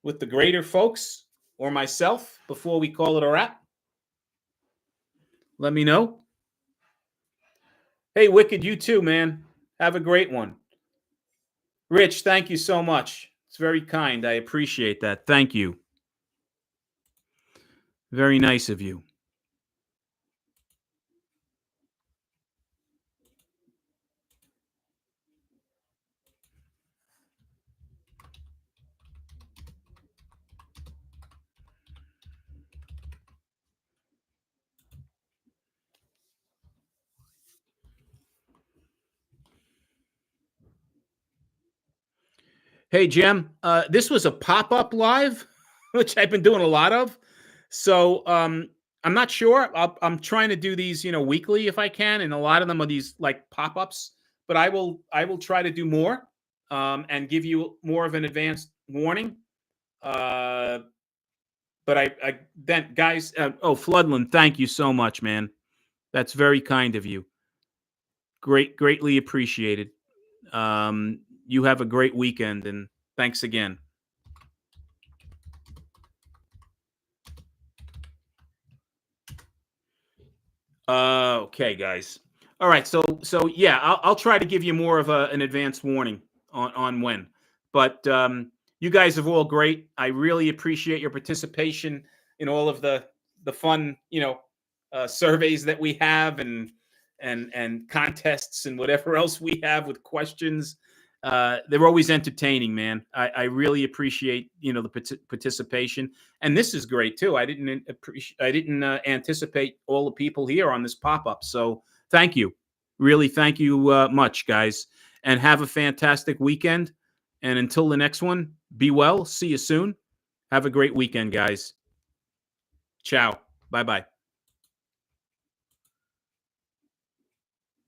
with the greater folks or myself before we call it a wrap? Let me know. Hey, Wicked, you too, man. Have a great one. Rich, thank you so much. It's very kind. I appreciate that. Thank you. Very nice of you. Hey, Jim, this was a pop-up live, which I've been doing a lot of. So I'm not sure. I'm trying to do these, weekly if I can, and a lot of them are these like pop-ups. But I will try to do more and give you more of an advanced warning. But I then guys, Floodland, thank you so much, man. That's very kind of you. Greatly appreciated. You have a great weekend, and thanks again. Okay, guys. All right, so yeah, I'll try to give you more of an advanced warning on when. But you guys are all great. I really appreciate your participation in all of the fun, surveys that we have and contests and whatever else we have with questions. They're always entertaining, man. I really appreciate the participation, and this is great too. I didn't anticipate all the people here on this pop-up, so thank you, really thank you much, guys, and have a fantastic weekend. And until the next one, be well. See you soon. Have a great weekend, guys. Ciao. Bye bye.